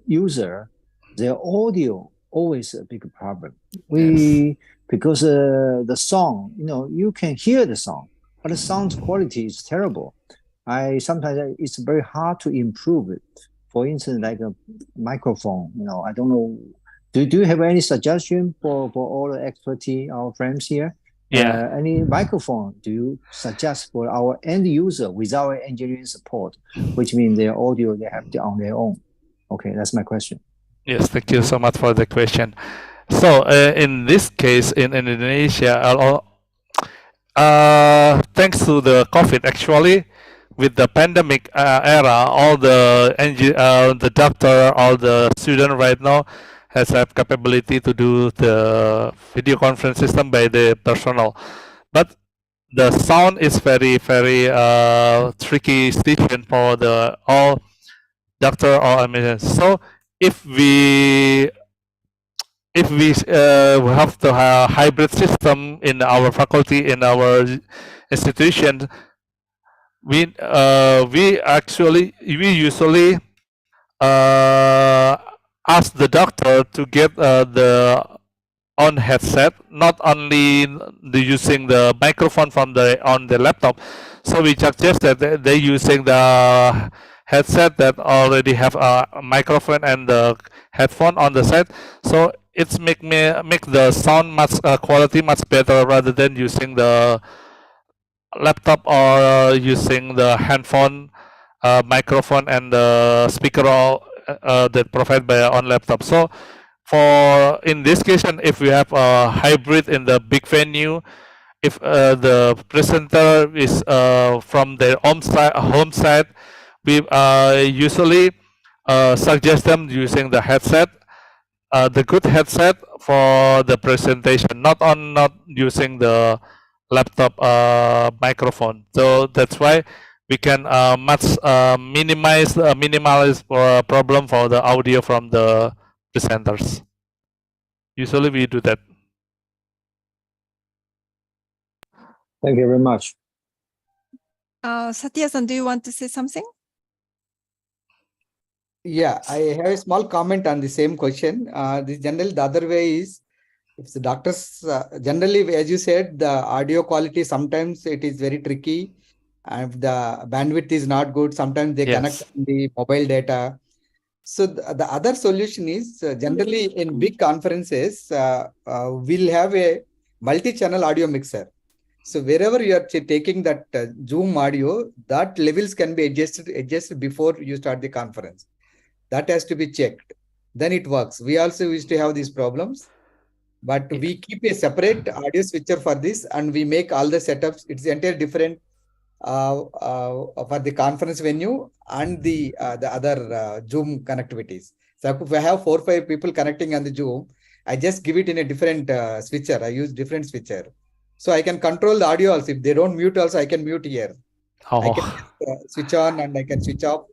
Speaker 1: user, their audio always a big problem. Because the song, you can hear the song, but the sound quality is terrible. Sometimes it's very hard to improve it. For instance, like a microphone, I don't know. Do you have any suggestion for all the expertise, our friends here?
Speaker 13: Yeah.
Speaker 1: Any microphone do you suggest for our end user without engineering support, which means their audio they have to on their own? Okay, that's my question.
Speaker 13: Yes, thank you so much for the question. So in this case, in Indonesia, thanks to the COVID, actually, with the pandemic era, all the doctor, all the student right now has have capability to do the video conference system by the personnel, but the sound is very tricky situation for the all doctor or admin. So if we have the hybrid system in our faculty, in our institution, we usually ask the doctor to get the on headset, not only using the microphone from on the laptop. So we suggest that they using the headset that already have a microphone and the headphone on the set. So it's make the sound quality much better rather than using the laptop or using the handphone, microphone, and the speaker all, that provided by on laptop. So for in this case, and if we have a hybrid in the big venue, if the presenter is from their home side, we usually suggest them using the headset, the good headset for the presentation, not using the laptop microphone. So that's why we can minimize problem for the audio from the presenters. Usually we do that.
Speaker 1: Thank you very much.
Speaker 2: Satya-san, do you want to say something?
Speaker 4: Yeah, I have a small comment on the same question. The other way is, if the doctors generally, as you said, the audio quality sometimes it is very tricky, and if the bandwidth is not good, sometimes they connect the mobile data. So the other solution is generally in big conferences, we'll have a multi-channel audio mixer. So wherever you are taking that Zoom audio, that levels can be adjusted before you start the conference. That has to be checked. Then it works. We also used to have these problems, but we keep a separate audio switcher for this, and we make all the setups. It's entirely different for the conference venue and the other Zoom connectivities. So if I have 4 or 5 people connecting on the Zoom, I just give it in a different switcher. I use different switcher. So I can control the audio also. If they don't mute also, I can mute here. I can switch on and I can switch off.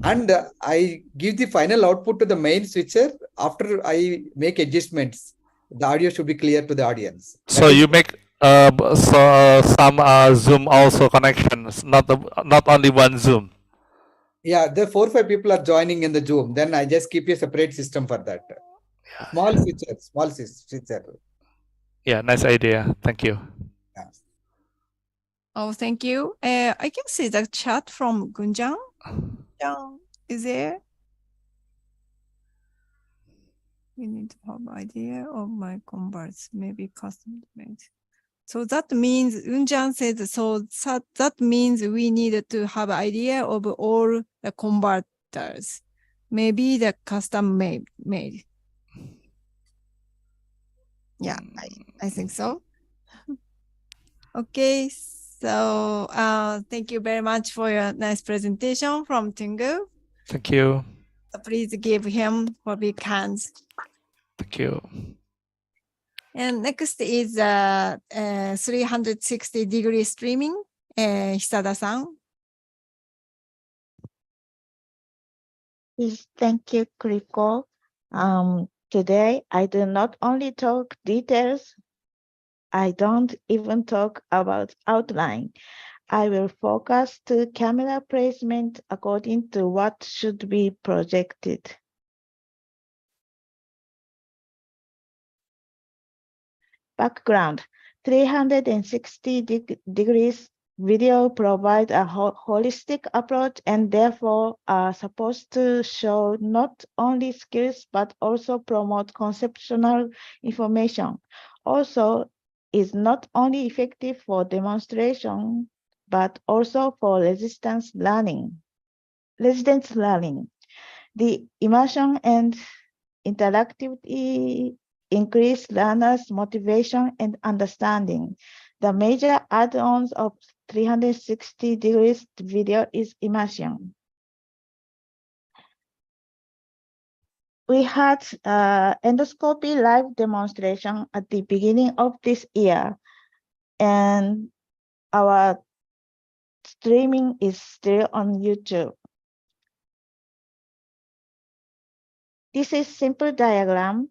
Speaker 4: And I give the final output to the main switcher. After I make adjustments, the audio should be clear to the audience.
Speaker 13: So you make some Zoom also connections, not only one Zoom.
Speaker 4: Yeah, the 4 or 5 people are joining in the Zoom. Then I just keep a separate system for that. Small switcher.
Speaker 13: Yeah, nice idea. Thank you.
Speaker 4: Yeah.
Speaker 2: Oh, thank you. I can see the chat from Gunjan. Gunjan, is there? We need to have idea of my converts, maybe custom made. So that means Unjan said, so that means we need to have idea of all the converters, maybe the custom made. Yeah, I think so. Okay, so thank you very much for your nice presentation from Tungu.
Speaker 13: Thank you.
Speaker 2: So please give him for big hands.
Speaker 13: Thank you.
Speaker 2: And next is 360-degree streaming, Hisada-san.
Speaker 15: Yes, thank you, Kriko. Today, I do not only talk details, I don't even talk about outline. I will focus to camera placement according to what should be projected. Background, 360 degrees video provide a holistic approach and therefore are supposed to show not only skills but also promote conceptual information. Also, is not only effective for demonstration but also for residence learning. The immersion and interactivity increase learners' motivation and understanding. The major add-ons of 360 degrees video is immersion. We had endoscopy live demonstration at the beginning of this year, and our streaming is still on YouTube. This is simple diagram,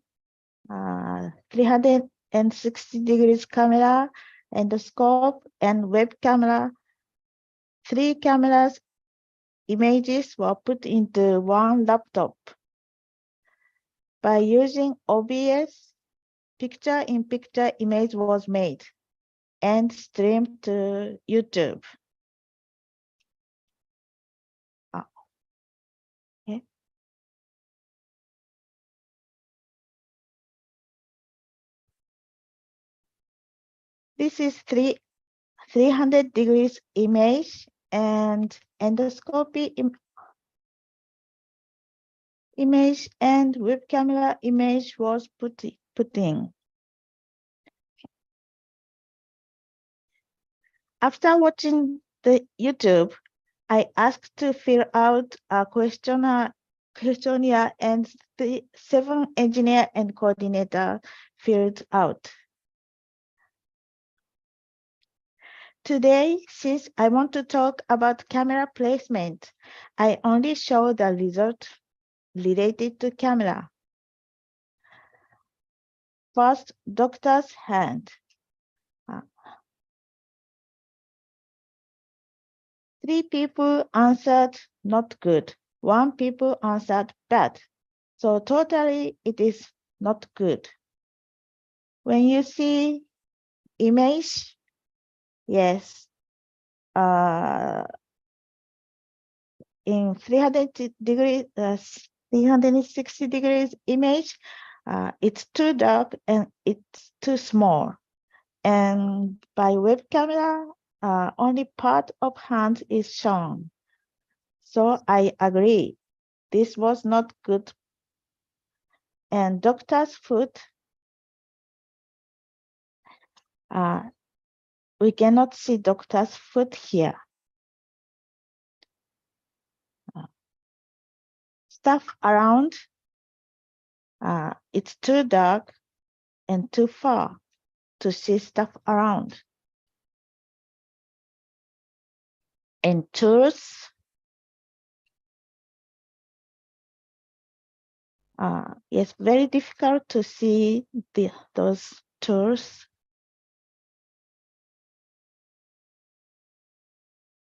Speaker 15: 360 degrees camera, endoscope, and web camera. 3 cameras images were put into one laptop. By using OBS, picture-in-picture image was made and streamed to YouTube. Okay. This is 300 degrees image and endoscopy image and web camera image was put in. After watching the YouTube, I asked to fill out a questionnaire and the 7 engineer and coordinator filled out. Today, since I want to talk about camera placement, I only show the result related to camera. First, doctor's hand. 3 people answered not good. 1 people answered bad. So totally it is not good. When you see image, yes, in 360 degrees image, it's too dark and it's too small. And by web camera, only part of hand is shown. So I agree, this was not good. And doctor's foot, we cannot see doctor's foot here. Stuff around, it's too dark and too far to see stuff around. And tools, it's very difficult to see those tools.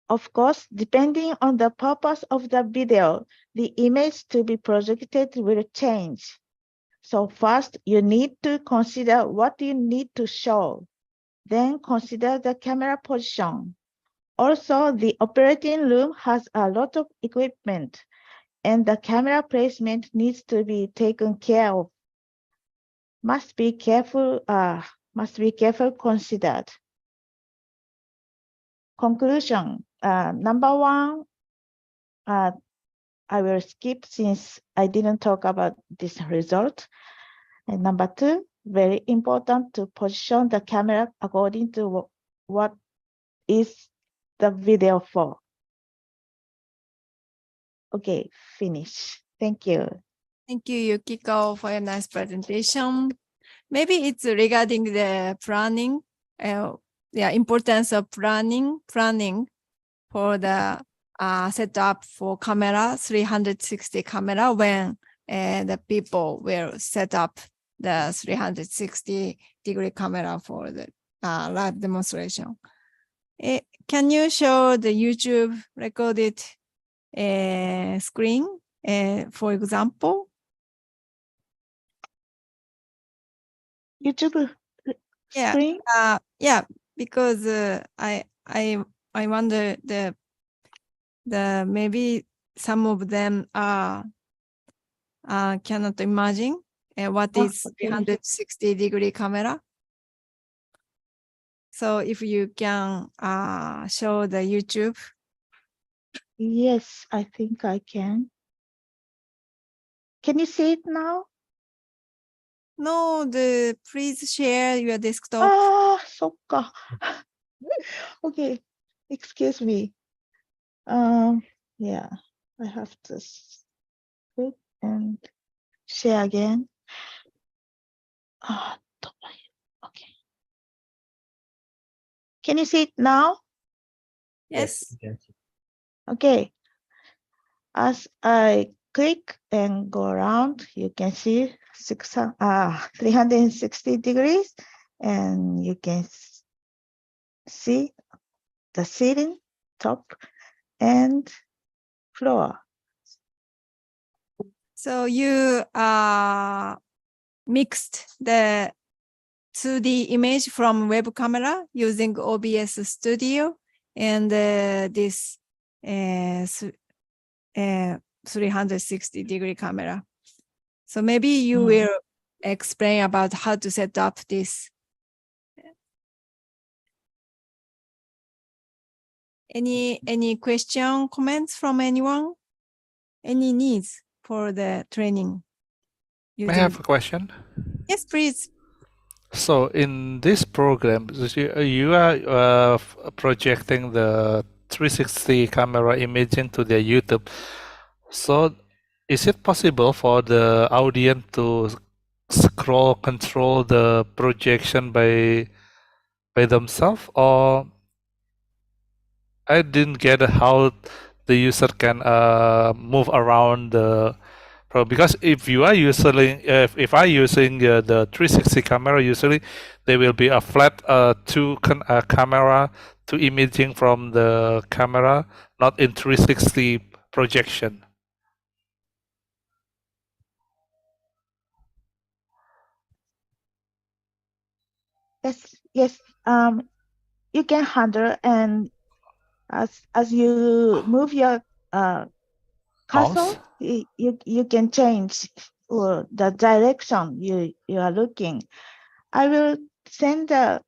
Speaker 15: Of course, depending on the purpose of the video, the image to be projected will change. So first, you need to consider what you need to show. Then consider the camera position. Also, the operating room has a lot of equipment, and the camera placement needs to be taken care of. Must be careful considered. Conclusion. Number 1, I will skip since I didn't talk about this result. And number 2, very important to position the camera according to what is the video for. Okay, finish. Thank you.
Speaker 2: Thank you, Yukiko, for a nice presentation. Maybe it's regarding the planning, importance of planning for the setup for camera, 360 camera, when the people will set up the 360-degree camera for the live demonstration. Can you show the YouTube recorded screen, for example?
Speaker 15: YouTube screen?
Speaker 2: Yeah, because I wonder the maybe some of them cannot imagine what is 360-degree camera. So if you can show the YouTube.
Speaker 15: Yes, I think I can. Can you see it now?
Speaker 2: No, please share your desktop.
Speaker 15: So okay, excuse me. Yeah, I have to click and share again. Okay. Can you see it now?
Speaker 2: Yes.
Speaker 15: Okay. As I click and go around, you can see 360 degrees, and you can see the ceiling, top, and floor.
Speaker 2: So you mixed the 2D image from web camera using OBS Studio and this 360-degree camera. So maybe you will explain about how to set up this. Any question, comments from anyone? Any needs for the training?
Speaker 13: May I have a question?
Speaker 2: Yes, please.
Speaker 13: So in this program, you are projecting the 360 camera imaging to the YouTube. So is it possible for the audience to control the projection by themselves, or I didn't get how the user can move around the because if you are using if I using the 360 camera, usually there will be a flat camera to imaging from the camera, not in 360 projection.
Speaker 15: Yes. You can handle, and as you move your cursor, you can change the direction you are looking. I will send the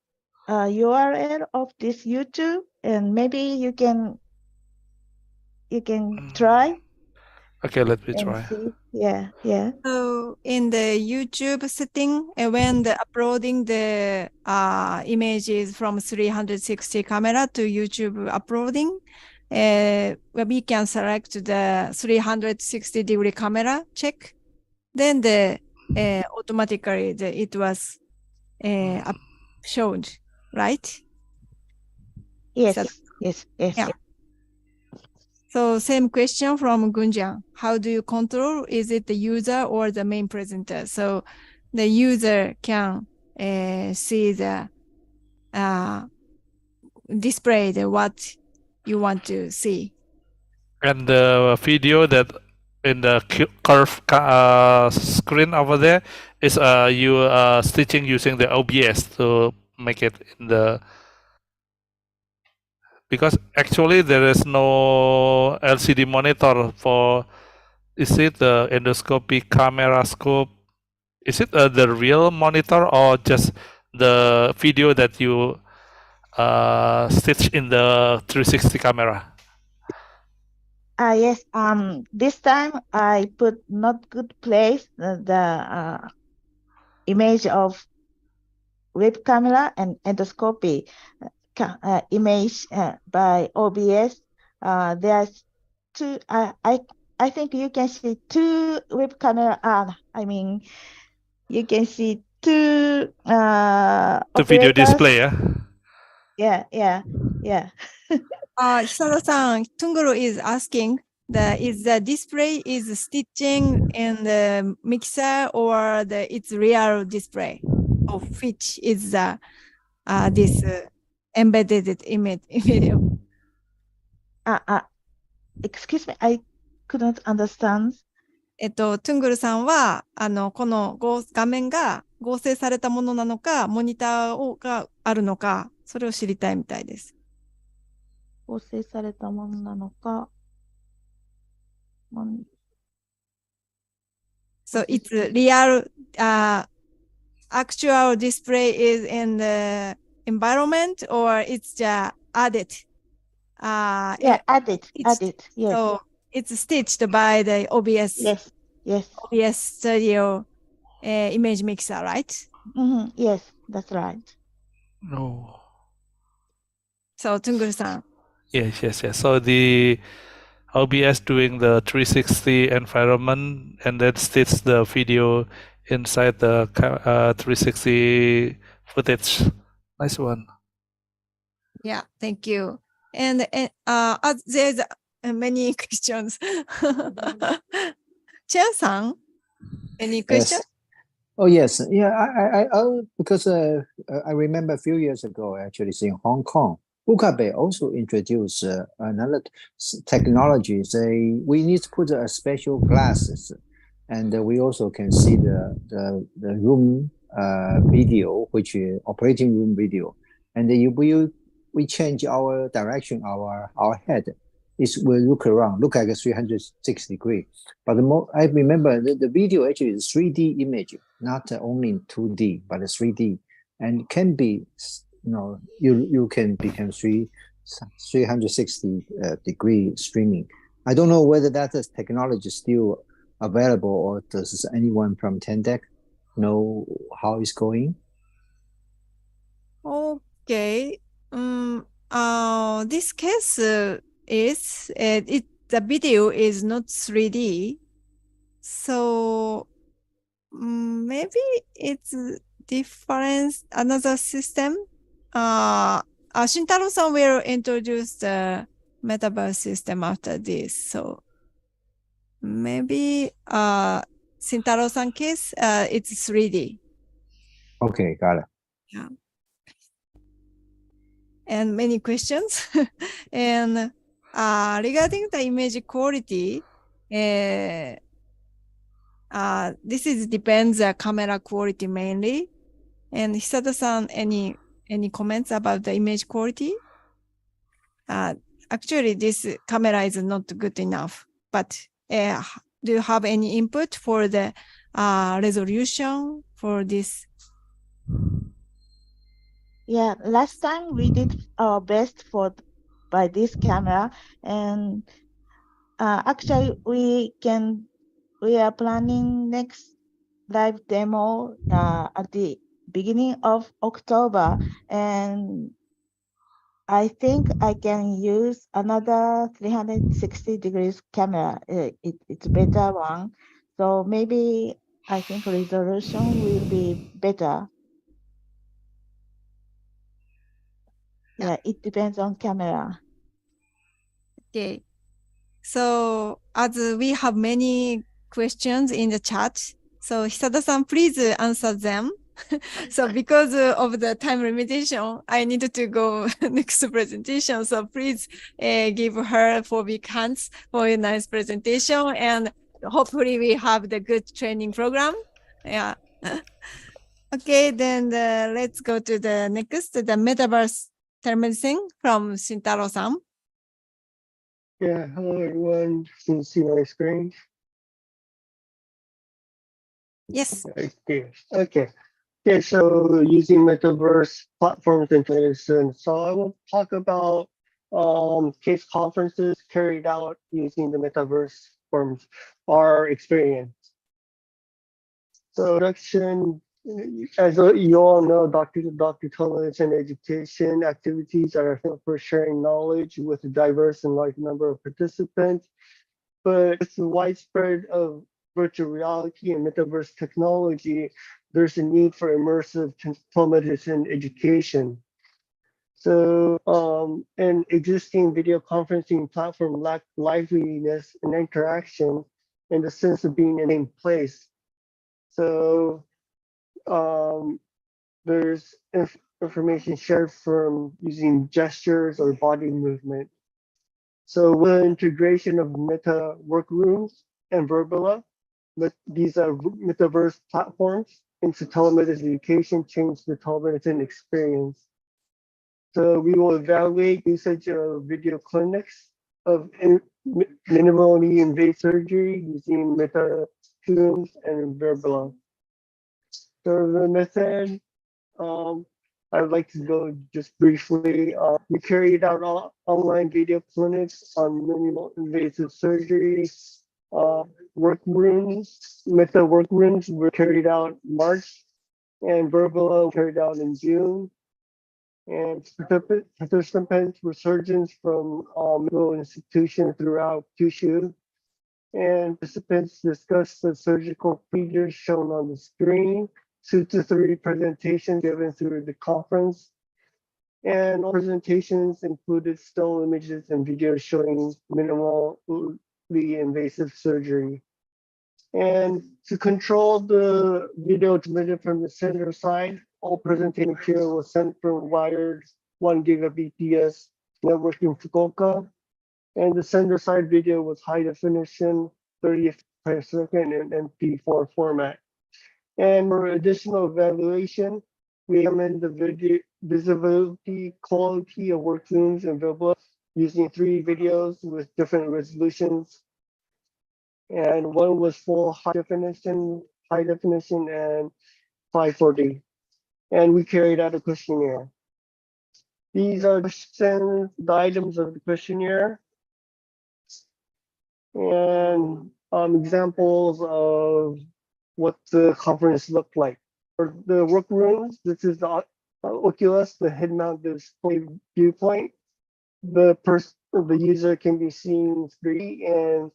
Speaker 15: URL of this YouTube, and maybe you can try.
Speaker 13: Okay, let me
Speaker 15: and
Speaker 13: try.
Speaker 15: see. Yeah.
Speaker 2: So in the YouTube setting, when uploading the images from 360 camera to YouTube uploading, we can select the 360-degree camera check. Then automatically it was shown, right?
Speaker 15: Yes.
Speaker 2: Yeah. So same question from Gunjan. How do you control? Is it the user or the main presenter? So the user can see the display what you want to see.
Speaker 13: And the video that in the curve screen over there is you stitching using the OBS to make it in the, because actually there is no LCD monitor for, is it the endoscopy camera scope? Is it the real monitor or just the video that you stitch in the 360 camera?
Speaker 15: Yes. This time I put not good place the image of web camera and endoscopy image by OBS. There's two. I think you can see two web camera. I mean, you can see two
Speaker 13: The video
Speaker 15: operators.
Speaker 13: display,
Speaker 15: Yeah.
Speaker 2: Hisada-san, Tunguru is asking is the display is stitching in the mixer or it's real display of which is this embedded image video.
Speaker 15: Excuse me, I couldn't understand.
Speaker 2: トゥングルさんはこの画面が合成されたものなのか、モニターがあるのか、それを知りたいみたいです。
Speaker 15: 合成されたものなのか。
Speaker 2: So it's real, actual display is in the environment or it's just added?
Speaker 15: Added. Yes.
Speaker 2: So it's stitched by the OBS.
Speaker 15: Yes.
Speaker 2: OBS Studio image mixer, right?
Speaker 15: Yes, that's right.
Speaker 13: No.
Speaker 2: So Tunguru-san.
Speaker 13: Yes. So the OBS doing the 360 environment and then stitch the video inside the 360 footage. Nice one.
Speaker 2: Yeah, thank you. And there's many questions. Chen-san, any questions?
Speaker 1: Yes. Oh yes, yeah. I because I remember a few years ago, actually, in Hong Kong, Ukabe also introduced another technology. We need to put a special glasses, and we also can see the room video, which is operating room video, and we change our direction, our head. It will look around, look like a 360 degree. But I remember the video actually is 3D image, not only 2D, but 3D, and can be, you can become 360 degree streaming. I don't know whether that is technology still available, or does anyone from Tendec know how it's going?
Speaker 2: Okay. This case is the video is not 3D, so maybe it's different another system. Shintaro-san will introduce the metaverse system after this. So maybe Shintaro-san case it's 3D.
Speaker 1: Okay, got it.
Speaker 2: Yeah. And many questions. And regarding the image quality, this is depends camera quality mainly. And Hisada-san, any comments about the image quality? Actually, this camera is not good enough. But do you have any input for the resolution for this?
Speaker 15: Yeah, last time we did our best by this camera, and actually we are planning next live demo at the beginning of October, and I think I can use another 360 degrees camera. It's a better one, so maybe I think resolution will be better. Yeah, it depends on camera.
Speaker 2: Okay. So as we have many questions in the chat, so Hisada-san, please answer them. So because of the time limitation, I need to go next presentation. So please give her 4 big hands for a nice presentation, and hopefully we have the good training program. Yeah. Okay, then let's go to the next, the metaverse telemedicine from Shintaro-san.
Speaker 9: Yeah, hello everyone. Can you see my screen?
Speaker 2: Yes.
Speaker 9: Okay. Okay, so using metaverse platforms and medicine. So I will talk about case conferences carried out using the metaverse forms, our experience. So introduction, as you all know, doctor telemedicine education activities are for sharing knowledge with a diverse and large number of participants. But with the widespread of virtual reality and metaverse technology, there's a need for immersive telemedicine education. So an existing video conferencing platform lacked liveliness and interaction and the sense of being in the same place. So there's information shared from using gestures or body movement. So with the integration of Meta Workrooms and Verbula, these are metaverse platforms into telemedicine education, change the telemedicine experience. So we will evaluate usage of video clinics of minimally invasive surgery using Meta Workrooms and Verbula. So the method, I'd like to go just briefly. We carried out online video clinics on minimal invasive surgery. Workrooms, Meta Workrooms were carried out in March, and Verbula carried out in June. And participants were surgeons from medical institutions throughout Kyushu. And participants discussed the surgical procedures shown on the screen, 2 to 3 presentations given through the conference. And all presentations included still images and videos showing minimally invasive surgery. And to control the video transmitted from the center side, all presentation material was sent from wired 1 Gbps network in Fukuoka. And the center side video was high definition, 30 per second in MP4 format. And for additional evaluation, we examined the video visibility quality of workrooms and Verbula using 3 videos with different resolutions. And one was full high definition, and 540. And we carried out a questionnaire. These are questions, the items of the questionnaire, and examples of what the conference looked like. For the workrooms, this is the Oculus, the head-mounted display viewpoint. The user can be seen 3D, and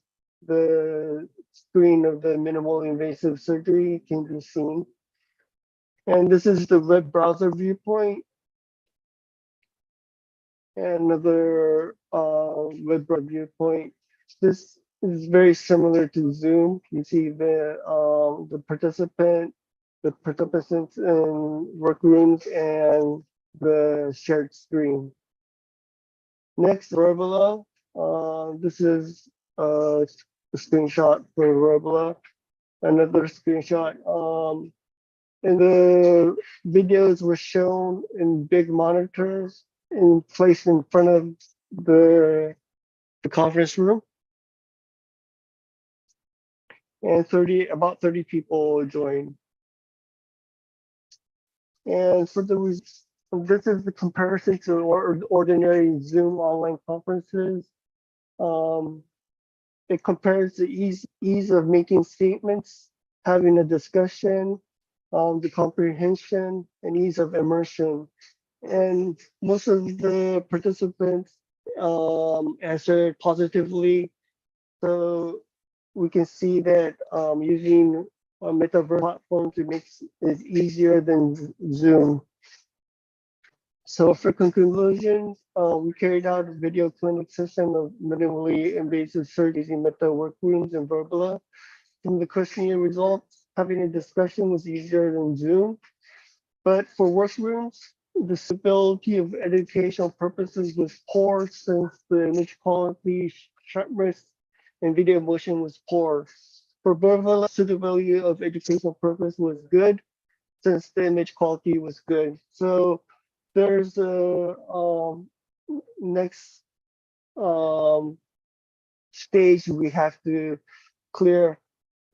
Speaker 9: the screen of the minimal invasive surgery can be seen. And this is the web browser viewpoint. And another web browser viewpoint. This is very similar to Zoom. You see the participants in workrooms and the shared screen. Next, Verbola. This is a screenshot for Verbola. Another screenshot. And the videos were shown in big monitors and placed in front of the conference room. And about 30 people joined. And for this is the comparison to ordinary Zoom online conferences. It compares the ease of making statements, having a discussion, the comprehension, and ease of immersion. And most of the participants answered positively. So we can see that using a metaverse platform makes it easier than Zoom. So for conclusions, we carried out a video clinic session of minimally invasive surgery using meta workrooms and Verbola. From the questionnaire results, having a discussion was easier than Zoom. But for workrooms, the stability of educational purposes was poor since the image quality, sharpness, and video motion was poor. For Verbola, suitability of educational purpose was good since the image quality was good. So there's a next stage we have to clear.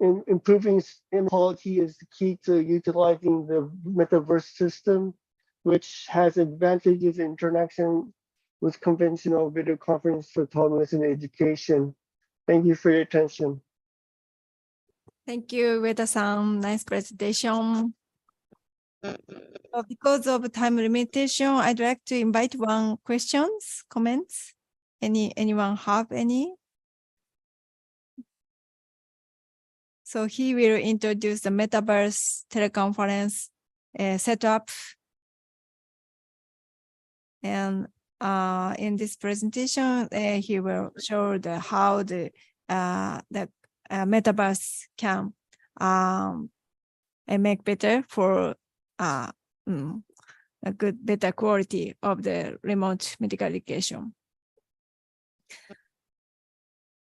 Speaker 9: Improving image quality is the key to utilizing the metaverse system, which has advantages in interaction with conventional video conference for telemedicine education. Thank you for your attention.
Speaker 2: Thank you, Ueda-san. Nice presentation. Because of time limitation, I'd like to invite one questions, comments. Anyone have any? So he will introduce the metaverse teleconference setup. And in this presentation, he will show how the metaverse can make better for a better quality of the remote medical education.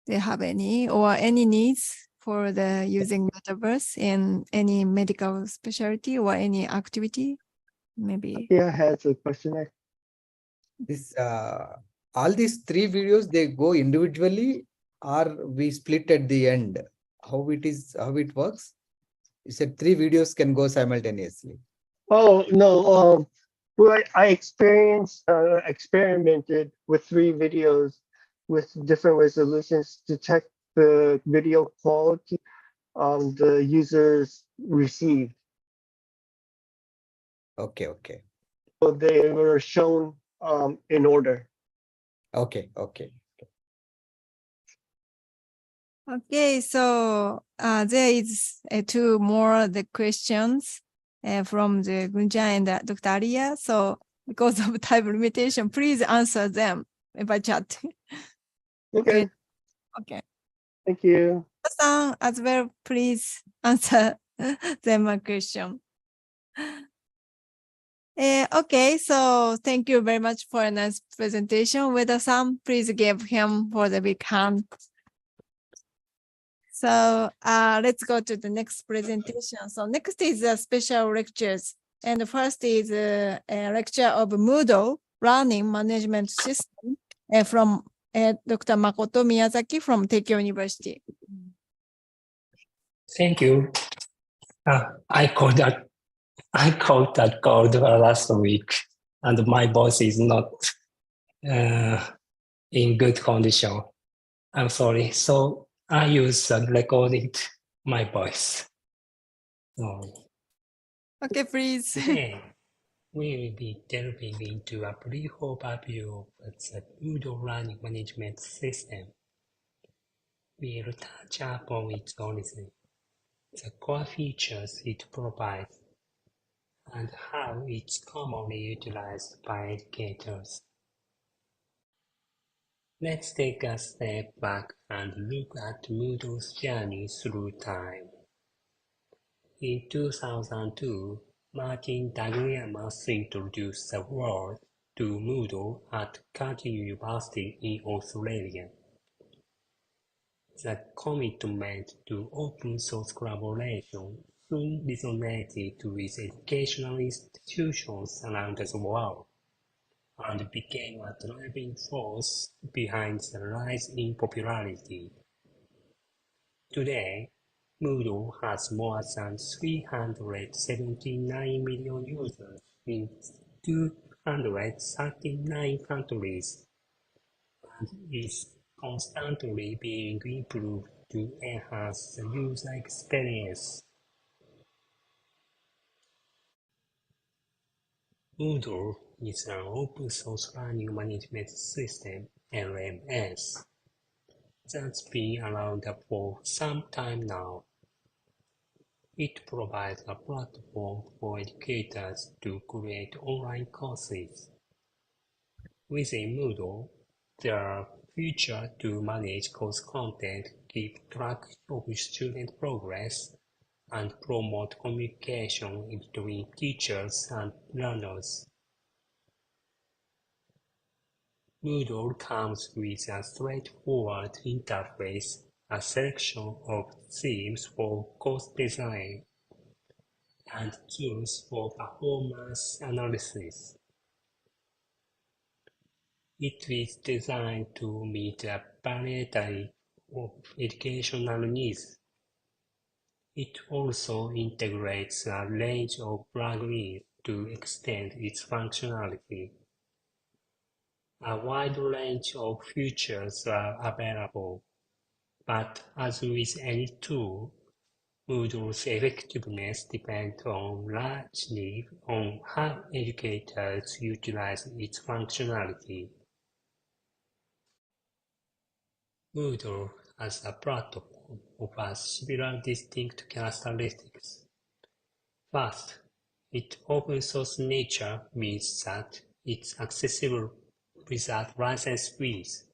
Speaker 2: Do you have any needs for the using metaverse in any medical specialty or any activity? Maybe.
Speaker 9: Yeah, has a question.
Speaker 4: This all these 3 videos, they go individually or we split at the end? How it works? You said 3 videos can go simultaneously.
Speaker 9: Oh no, well, I experimented with 3 videos with different resolutions to check the video quality the users received.
Speaker 4: Okay.
Speaker 9: So they were shown in order.
Speaker 4: Okay.
Speaker 2: Okay, so there is 2 more the questions from the Gunjan and Dr. Arya. So because of time limitation, please answer them by chat.
Speaker 9: Okay. Thank you.
Speaker 2: As well, please answer them a question. Okay, so thank you very much for a nice presentation. Ueda-san, please give him for the big hand. So let's go to the next presentation. So next is the special lectures. And the first is a lecture of Moodle Learning Management System from Dr. Makoto Miyazaki from Teikyo University.
Speaker 6: Thank you. I called that called last week. and my voice is not in good condition. I'm sorry. So I use recording my voice.
Speaker 2: Okay, please.
Speaker 6: Today, we will be delving into a brief overview of the Moodle Learning Management System. We will touch upon its origin, the core features it provides, and how it's commonly utilized by educators. Let's take a step back and look at Moodle's journey through time. In 2002, Martin Dagliamas introduced the world to Moodle at Curtin University in Australia. The commitment to open source collaboration soon resonated with educational institutions around the world and became a driving force behind the rise in popularity. Today, Moodle has more than 379 million users in 239 countries and is constantly being improved to enhance the user experience. Moodle is an open source learning management system, LMS, that's been around for some time now. It provides a platform for educators to create online courses. Within Moodle, there are features to manage course content, keep track of student progress, and promote communication between teachers and learners. Moodle comes with a straightforward interface, a selection of themes for course design, and tools for performance analysis. It is designed to meet a variety of educational needs. It also integrates a range of plugins to extend its functionality. A wide range of features are available, but as with any tool, Moodle's effectiveness depends largely on how educators utilize its functionality. Moodle as a platform offers several distinct characteristics. First, its open source nature means that it's accessible without license fees,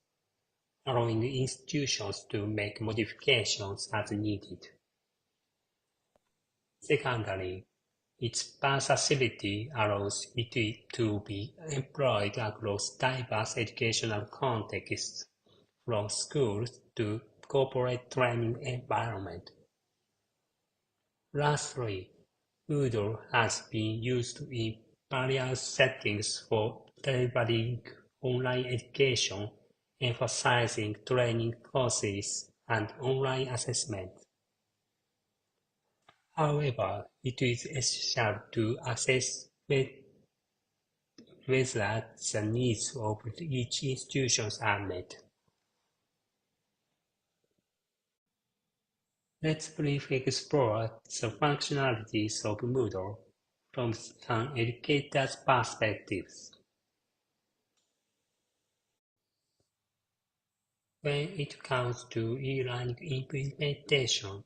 Speaker 6: allowing institutions to make modifications as needed. Secondly, its versatility allows it to be employed across diverse educational contexts, from schools to corporate training environment. Lastly, Moodle has been used in various settings for delivering online education, emphasizing training courses and online assessment. However, it is essential to assess whether the needs of each institution are met. Let's briefly explore the functionalities of Moodle from an educator's perspective. When it comes to e-learning implementation,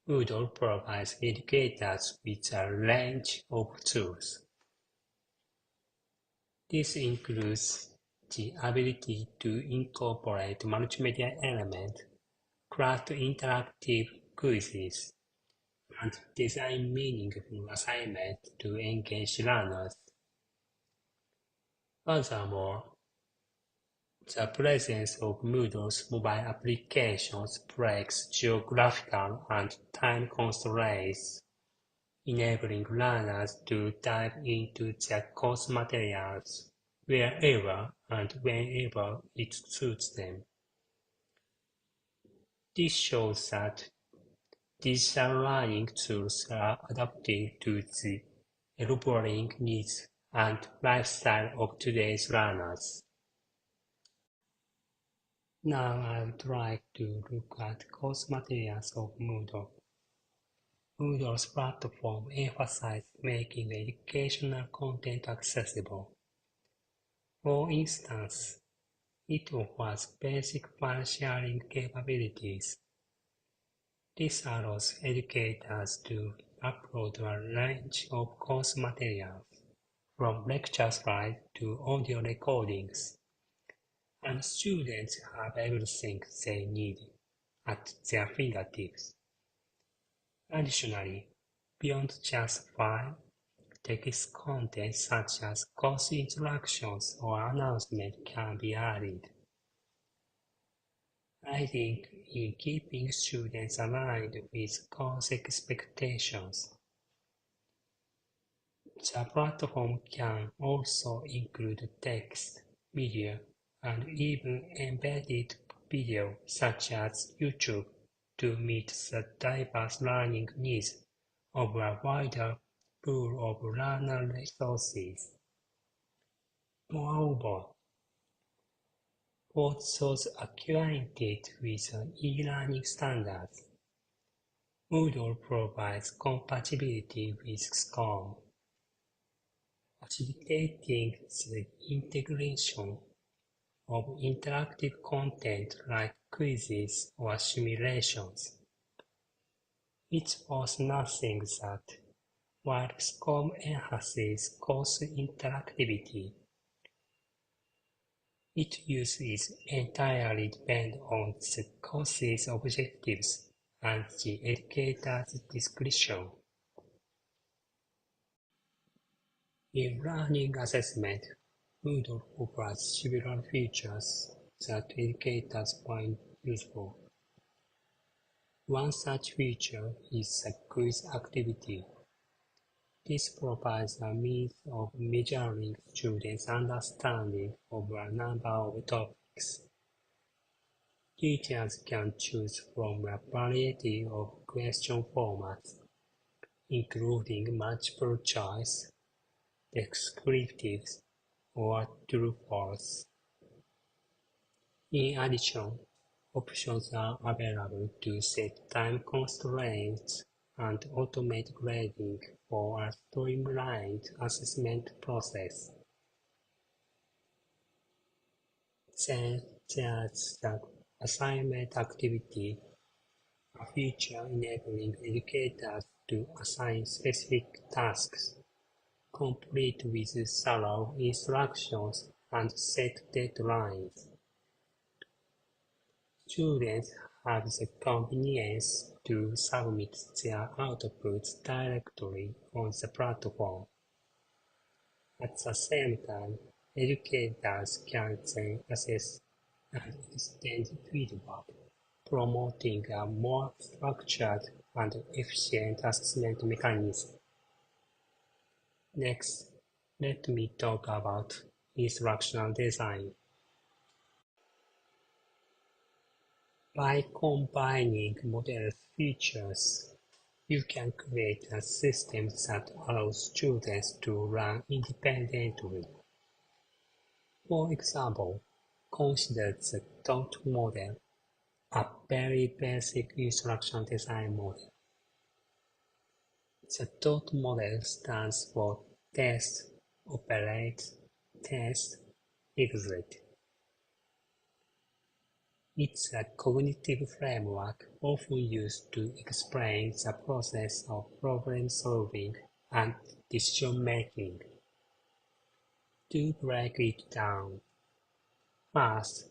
Speaker 6: Moodle provides educators with a range of tools. This includes the ability to incorporate multimedia elements, craft interactive quizzes, and design meaningful assignments to engage learners. Furthermore, the presence of Moodle's mobile applications breaks geographical and time constraints, enabling learners to dive into their course materials wherever and whenever it suits them. This shows that digital learning tools are adapting to the evolving needs and lifestyle of today's learners. Now I would like to look at course materials of Moodle. Moodle's platform emphasizes making educational content accessible. For instance, it offers basic file sharing capabilities. This allows educators to upload a range of course materials, from lecture slides to audio recordings, and students have everything they need at their fingertips. Additionally, beyond just file, text content such as course instructions or announcements can be added. I think in keeping students aligned with course expectations, the platform can also include text, video, and even embedded video such as YouTube to meet the diverse learning needs of a wider pool of learner resources. Moreover, for those acquainted with e-learning standards, Moodle provides compatibility with SCORM, facilitating the integration of interactive content like quizzes or simulations. It's worth nothing that, while SCORM enhances course interactivity, its use is entirely dependent on the course's objectives and the educator's discretion. In learning assessment, Moodle offers several features that educators find useful. One such feature is the quiz activity. This provides a means of measuring students' understanding of a number of topics. Teachers can choose from a variety of question formats, including multiple choice, descriptives, or true-false. In addition, options are available to set time constraints and automate grading for a streamlined assessment process. Then there's the assignment activity, a feature enabling educators to assign specific tasks, complete with thorough instructions and set deadlines. Students have the convenience to submit their outputs directly on the platform. At the same time, educators can then assess and extend feedback, promoting a more structured and efficient assessment mechanism. Next, let me talk about instructional design. By combining model features, you can create a system that allows students to learn independently. For example, consider the DOT model, a very basic instruction design model. The DOT model stands for Test, Operate, Test, Exit. It's a cognitive framework often used to explain the process of problem solving and decision making. To break it down, first,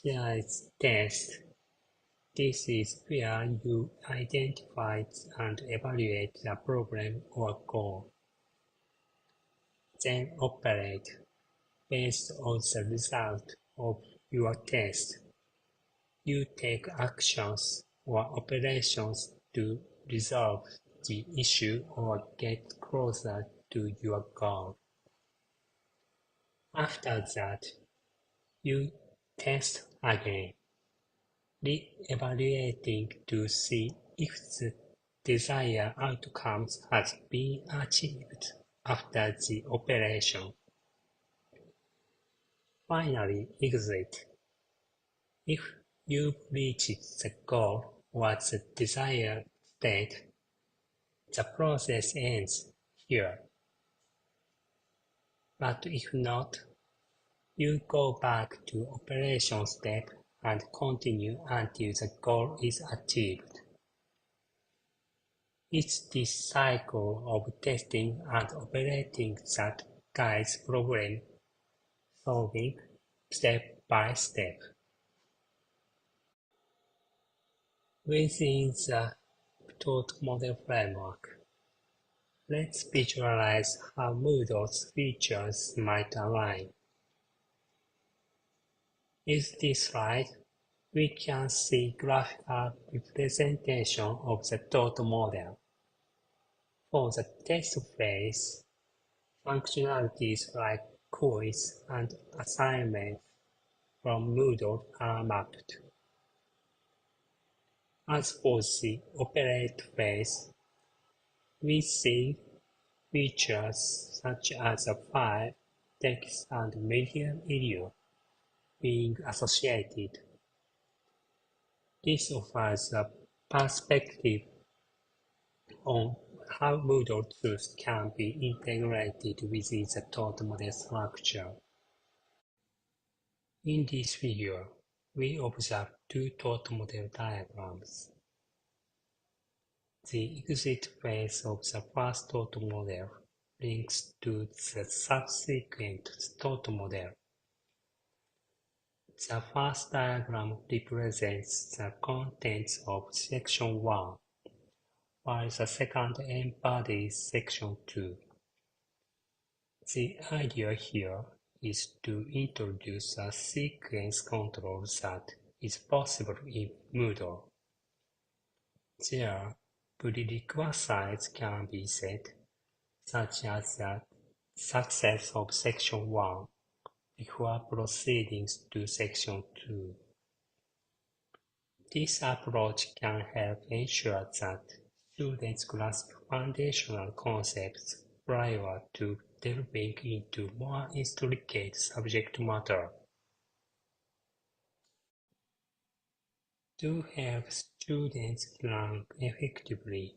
Speaker 6: there is test. This is where you identify and evaluate the problem or goal. Then operate. Based on the result of your test, you take actions or operations to resolve the issue or get closer to your goal. After that, you test again, re-evaluating to see if the desired outcomes has been achieved. after the operation. Finally, exit. If you've reached the goal or the desired state, the process ends here. But if not, you go back to operation step and continue until the goal is achieved. It's this cycle of testing and operating that guides problem solving step by step. Within the taught model framework, let's visualize how Moodle's features might align. In this slide, we can see graphical representation of the taught model. For the test phase, functionalities like quiz and assignments from Moodle are mapped. As for the operate phase, we see features such as a file, text, and media video being associated. This offers a perspective on how Moodle tools can be integrated within the taught model structure. In this figure, we observe two taught model diagrams. The exit phase of the first taught model links to the subsequent taught model. The first diagram represents the contents of section 1, while the second embodies section 2. The idea here is to introduce a sequence control that is possible in Moodle. There, prerequisites can be set, such as the success of section 1 before proceeding to section 2. This approach can help ensure that students grasp foundational concepts prior to delving into more intricate subject matter. To help students learn effectively,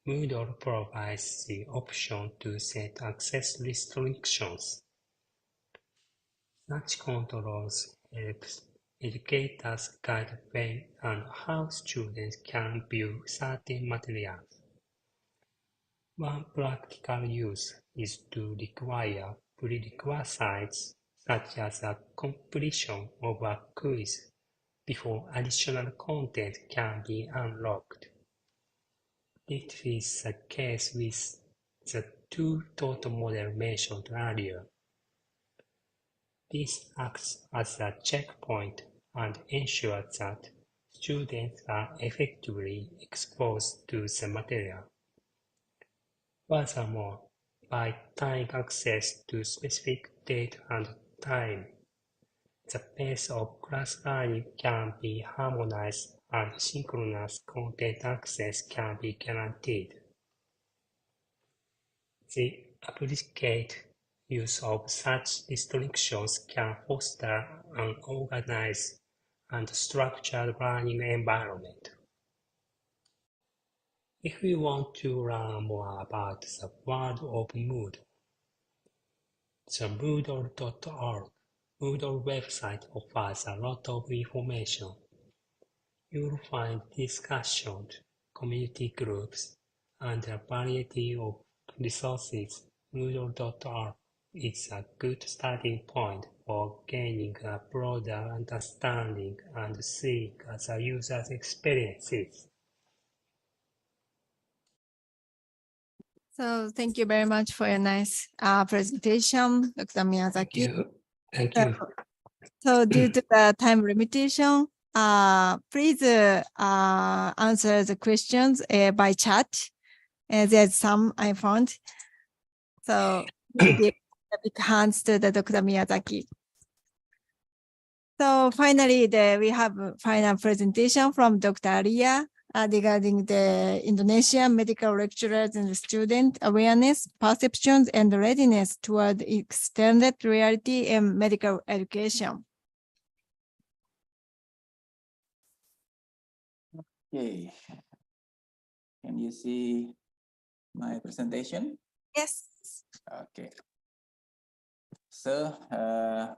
Speaker 6: Moodle provides the option to set access restrictions. Such controls help educators guide when and how students can view certain materials. One practical use is to require prerequisites such as a completion of a quiz before additional content can be unlocked. This is the case with the two taught models mentioned earlier. This acts as a checkpoint and ensures that students are effectively exposed to the material. Furthermore, by tying access to specific date and time, the pace of class learning can be harmonized and synchronous content access can be guaranteed. The appropriate use of such restrictions can foster an organized and structured learning environment. If we want to learn more about the world of Moodle, the Moodle.org Moodle website offers a lot of information. You'll find discussions, community groups, and a variety of resources. Moodle.org is a good starting point for gaining a broader understanding and seeing the user's experiences.
Speaker 2: So thank you very much for your nice presentation, Dr. Miyazaki.
Speaker 6: Thank you.
Speaker 2: So due to the time limitation, please answer the questions by chat. There's some I found. So give a big hands to the Dr. Miyazaki. So finally, we have a final presentation from Dr. Arya regarding the Indonesian medical lecturers and student awareness, perceptions, and readiness toward extended reality and medical education.
Speaker 3: Okay, can you see my presentation?
Speaker 2: Yes.
Speaker 3: Okay. So,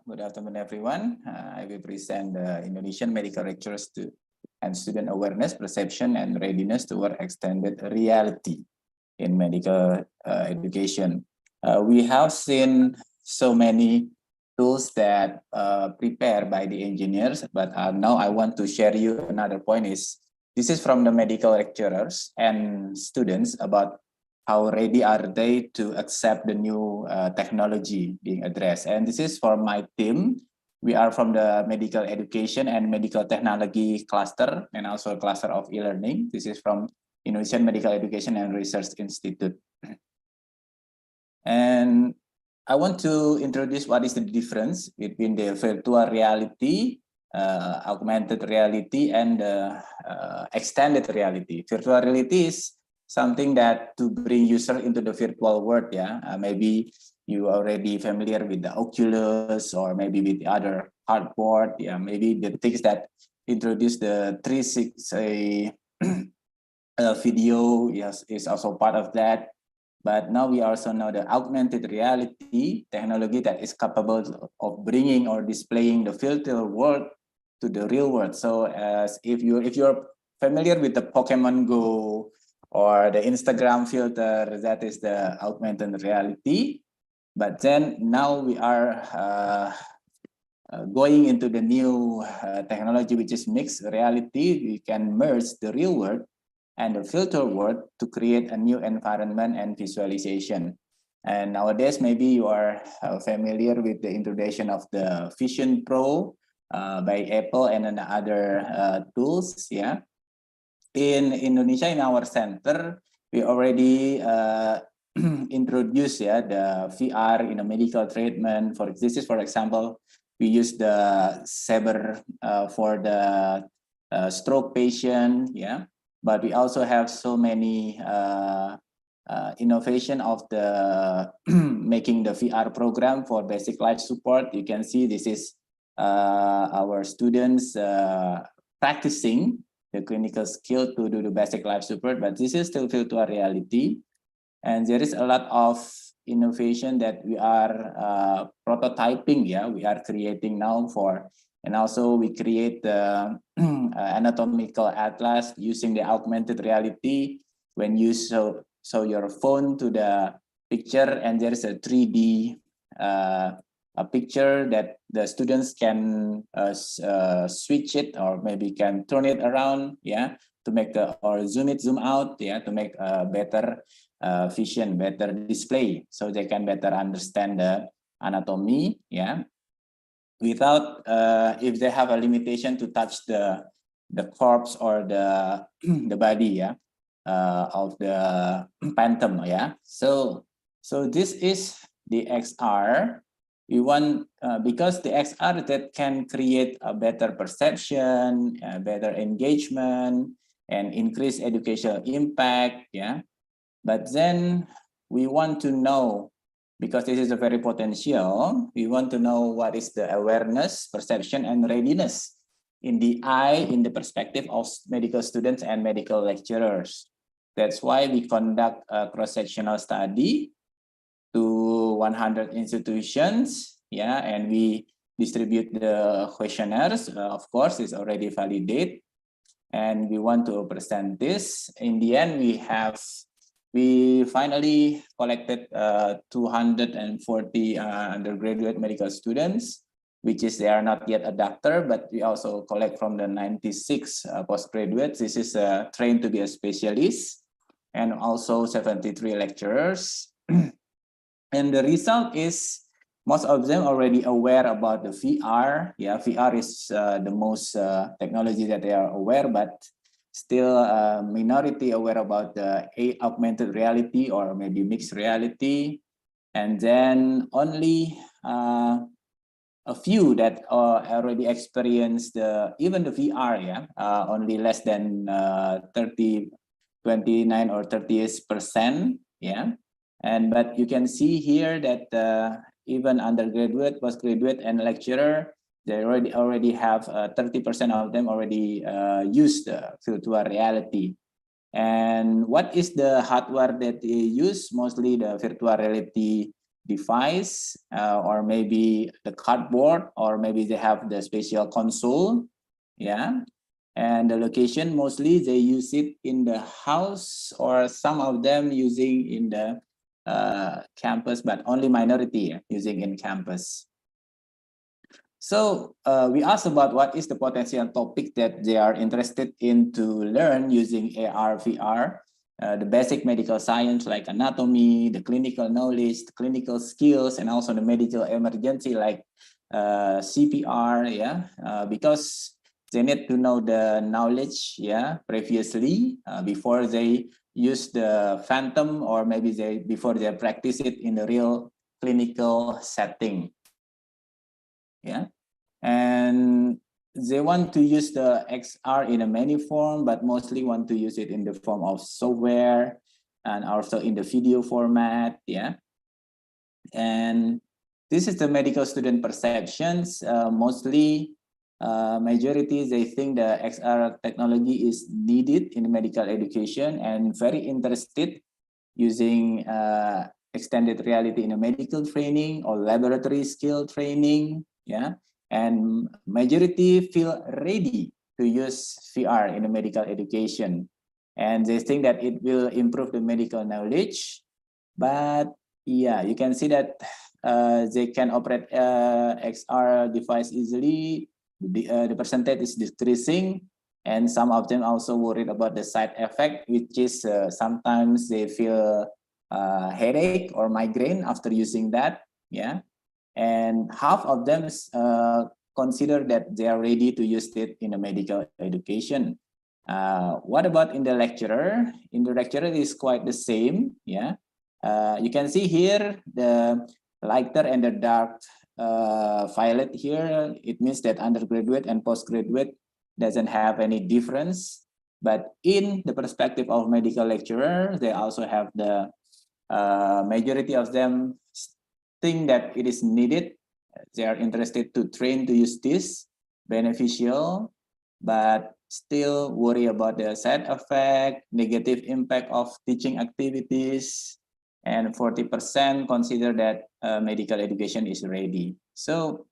Speaker 3: good afternoon, everyone. I will present the Indonesian medical lecturers and student awareness, perception, and readiness toward extended reality in medical education. We have seen so many tools that prepared by the engineers, but now I want to share you another point is, this is from the medical lecturers and students about how ready are they to accept the new technology being addressed. And this is for my team. We are from the medical education and medical technology cluster, and also a cluster of e-learning. This is from Indonesian Medical Education and Research Institute. And I want to introduce what is the difference between the virtual reality, augmented reality, and extended reality. Virtual reality is something that to bring user into the virtual world, yeah. Maybe you are already familiar with the Oculus or maybe with the other hardboard, yeah. Maybe the things that introduce the 360 video, yes, is also part of that. But now we also know the augmented reality technology that is capable of bringing or displaying the virtual world to the real world. So as if you're familiar with the Pokemon Go or the Instagram filter, that is the augmented reality. But then now we are going into the new technology, which is mixed reality. We can merge the real world and the filter world to create a new environment and visualization. And nowadays, maybe you are familiar with the introduction of the Vision Pro by Apple and then other tools, yeah. In Indonesia, in our center, we already introduced, yeah, the VR in a medical treatment. This is, for example, we use the Saber for the stroke patient, yeah. But we also have so many innovation of the making the VR program for basic life support. You can see this is our students practicing the clinical skill to do the basic life support, but this is still virtual reality. And there is a lot of innovation that we are prototyping, yeah, we are creating now for, and also we create the anatomical atlas using the augmented reality. When you show your phone to the picture, and there is a 3D a picture that the students can switch it or maybe can turn it around, yeah, to make the, or zoom it, zoom out, yeah, to make a better vision, better display, so they can better understand the anatomy, yeah, without if they have a limitation to touch the corpse or the the body, yeah, of the phantom, yeah. So this is the XR. We want because the XR that can create a better perception, better engagement, and increase educational impact, yeah. But then we want to know, because this is a very potential, we want to know what is the awareness, perception, and readiness in the eye, in the perspective of medical students and medical lecturers. That's why we conduct a cross-sectional study to 100 institutions, yeah, and we distribute the questionnaires. Of course, it's already validated, and we want to present this. In the end, we finally collected 240 undergraduate medical students, which is they are not yet a doctor, but we also collect from the 96 postgraduates. This is trained to be a specialist, and also 73 lecturers. And the result is most of them already aware about the VR. Yeah, VR is the most technology that they are aware, but still a minority aware about the augmented reality or maybe mixed reality. And then only a few that already experienced even the VR, yeah, only less than 29 or 30%, yeah. But you can see here that even undergraduate, postgraduate, and lecturer, they already have 30% of them already use the virtual reality. And what is the hardware that they use? Mostly the virtual reality device, or maybe the cardboard, or maybe they have the spatial console, yeah. And the location, mostly they use it in the house, or some of them using in the campus, but only minority using in campus. So we asked about what is the potential topic that they are interested in to learn using AR, VR, the basic medical science like anatomy, the clinical knowledge, the clinical skills, and also the medical emergency like CPR, yeah, because they need to know the knowledge, yeah, previously before they use the phantom, or maybe before they practice it in the real clinical setting. Yeah, and they want to use the XR in a many form, but mostly want to use it in the form of software and also in the video format. Yeah, and this is the medical student perceptions. Mostly, majority they think the XR technology is needed in medical education and very interested using extended reality in a medical training or laboratory skill training. Yeah, and majority feel ready to use VR in a medical education, and they think that it will improve the medical knowledge. But yeah, you can see that they can operate XR device easily. The percentage is decreasing, and some of them also worried about the side effect, which is sometimes they feel headache or migraine after using that. Yeah, and half of them consider that they are ready to use it in a medical education. What about in the lecturer? In the lecturer is quite the same. Yeah, you can see here the lighter and the dark violet here. It means that undergraduate and postgraduate doesn't have any difference. But in the perspective of medical lecturer, they also have the majority of them think that it is needed. They are interested to train to use this, beneficial, but still worry about the side effect, negative impact of teaching activities, and 40% consider that medical education is ready. So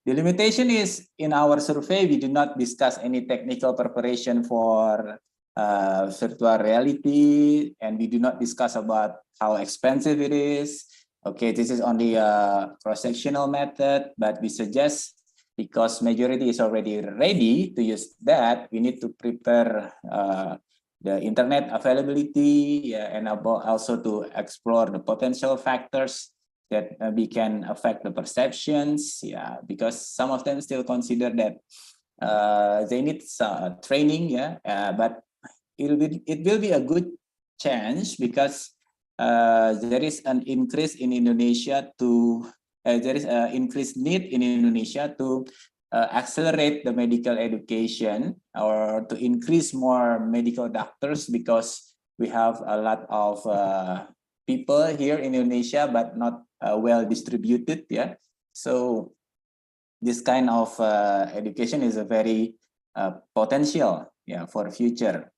Speaker 3: the limitation is in our survey, we do not discuss any technical preparation for virtual reality, and we do not discuss about how expensive it is. Okay, this is only a cross-sectional method, but we suggest because majority is already ready to use that, we need to prepare the internet availability, and also to explore the potential factors that we can affect the perceptions. Yeah, because some of them still consider that they need training. Yeah, but it will be a good chance because there is an increase in Indonesia to there is an increased need in Indonesia to accelerate the medical education or to increase more medical doctors, because we have a lot of people here in Indonesia, but not well distributed. Yeah, so this kind of education is a very potential, yeah, for future.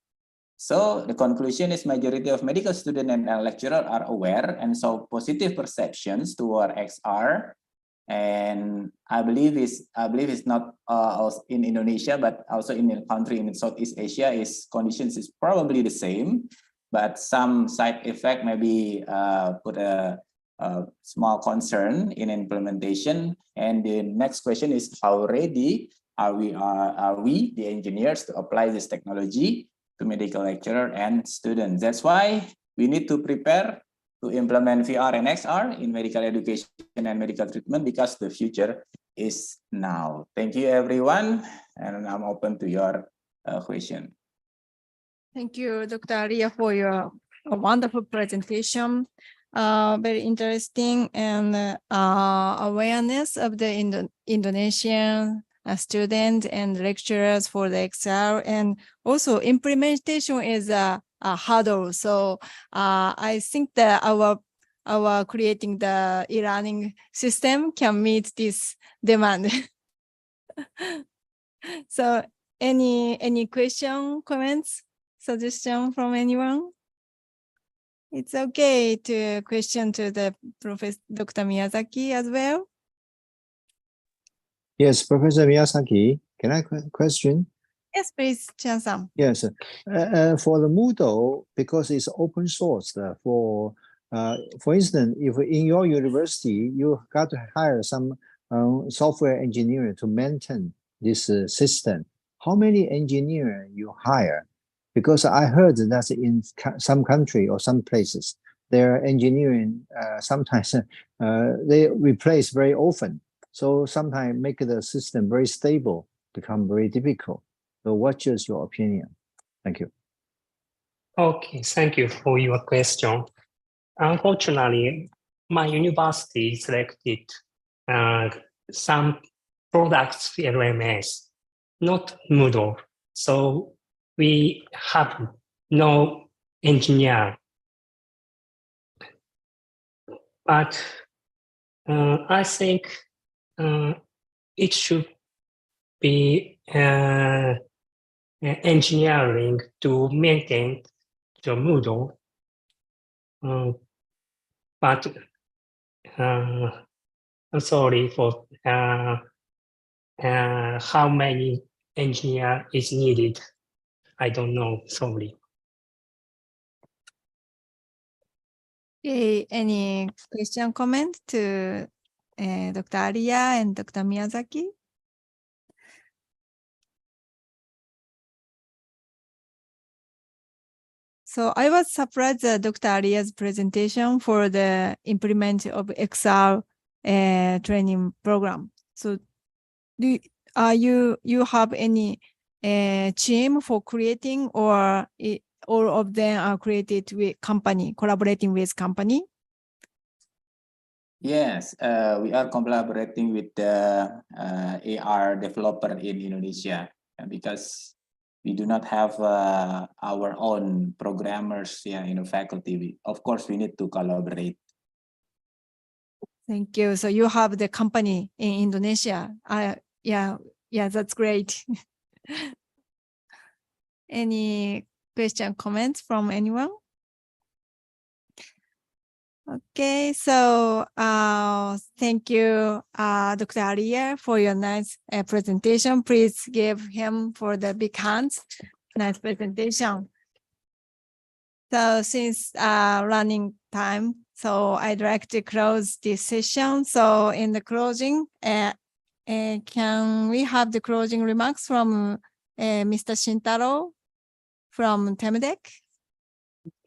Speaker 3: So the conclusion is majority of medical students and lecturers are aware and saw positive perceptions toward XR. And I believe it's not also in Indonesia, but also in a country in Southeast Asia, conditions is probably the same, but some side effect maybe put a small concern in implementation. And the next question is, how ready are we the engineers to apply this technology to medical lecturer and students? That's why we need to prepare to implement VR and XR in medical education and medical treatment, because the future is now. Thank you, everyone, and I'm open to your question.
Speaker 2: Thank you, Dr. Arya, for your wonderful presentation. very interesting and awareness of the Indonesian students and lecturers for the Excel, and also implementation is a hurdle. So I think that our creating the e-learning system can meet this demand. So any question, comments, suggestion from anyone? It's okay to question to the Professor Dr. Miyazaki as well.
Speaker 1: Yes, Professor Miyazaki, can I question?
Speaker 2: Yes, please, Chan-san.
Speaker 1: Yes, for the Moodle, because it's open source, for instance, if in your university, you got to hire some software engineer to maintain this system, how many engineers you hire? Because I heard that in some country or some places, their engineering sometimes they replace very often. So sometimes make the system very stable, become very difficult. So what's just your opinion? Thank you.
Speaker 6: Okay, thank you for your question. Unfortunately, my university selected some products LMS, not Moodle. So we have no engineer. But I think it should be engineering to maintain the Moodle. But I'm sorry for how many engineer is needed. I don't know, sorry.
Speaker 2: Okay, any question, comment to Dr. Arya and Dr. Miyazaki? So I was surprised at Dr. Arya's presentation for the implement of Excel training program. So do you have any team for creating, or all of them are created with company, collaborating with company?
Speaker 3: Yes, we are collaborating with the AR developer in Indonesia because we do not have our own programmers in the faculty. Of course, we need to collaborate.
Speaker 2: Thank you. So you have the company in Indonesia. Yeah, that's great. Any question, comments from anyone? Okay, so thank you, Dr. Arya, for your nice presentation. Please give him for the big hands. Nice presentation. So since running time, so I'd like to close this session. So in the closing, can we have the closing remarks from Mr. Shintaro from Temdec?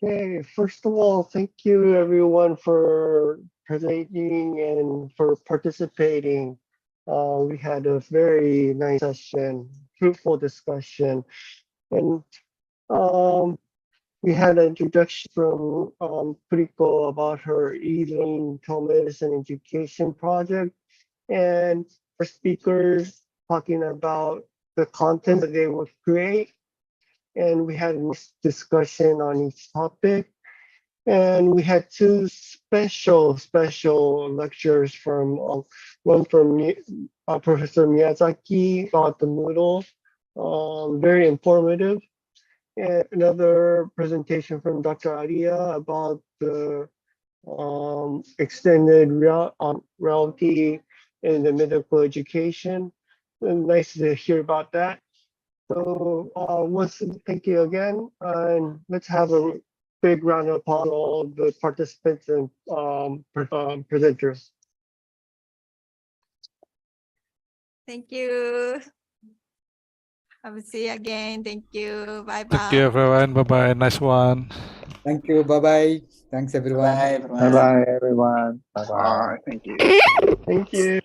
Speaker 9: Okay, first of all, thank you everyone for presenting and for participating. We had a very nice session, fruitful discussion, and we had an introduction from Kuriko about her e-learning telemedicine education project, and our speakers talking about the content that they would create. And we had a discussion on each topic. And we had two special lectures from one from Professor Miyazaki about the Moodle, very informative. And another presentation from Dr. Arya about the extended reality in the medical education. And nice to hear about that. So once thank you again, and let's have a big round of applause for all the participants and presenters.
Speaker 2: Thank you. I will see you again. Thank you. Bye bye.
Speaker 13: Thank you, everyone. Bye-bye. Nice one.
Speaker 4: Thank you. Bye-bye. Thanks, everyone.
Speaker 3: Bye, everyone.
Speaker 1: Bye-bye, everyone. Bye-bye.
Speaker 14: Thank you.
Speaker 9: Thank you.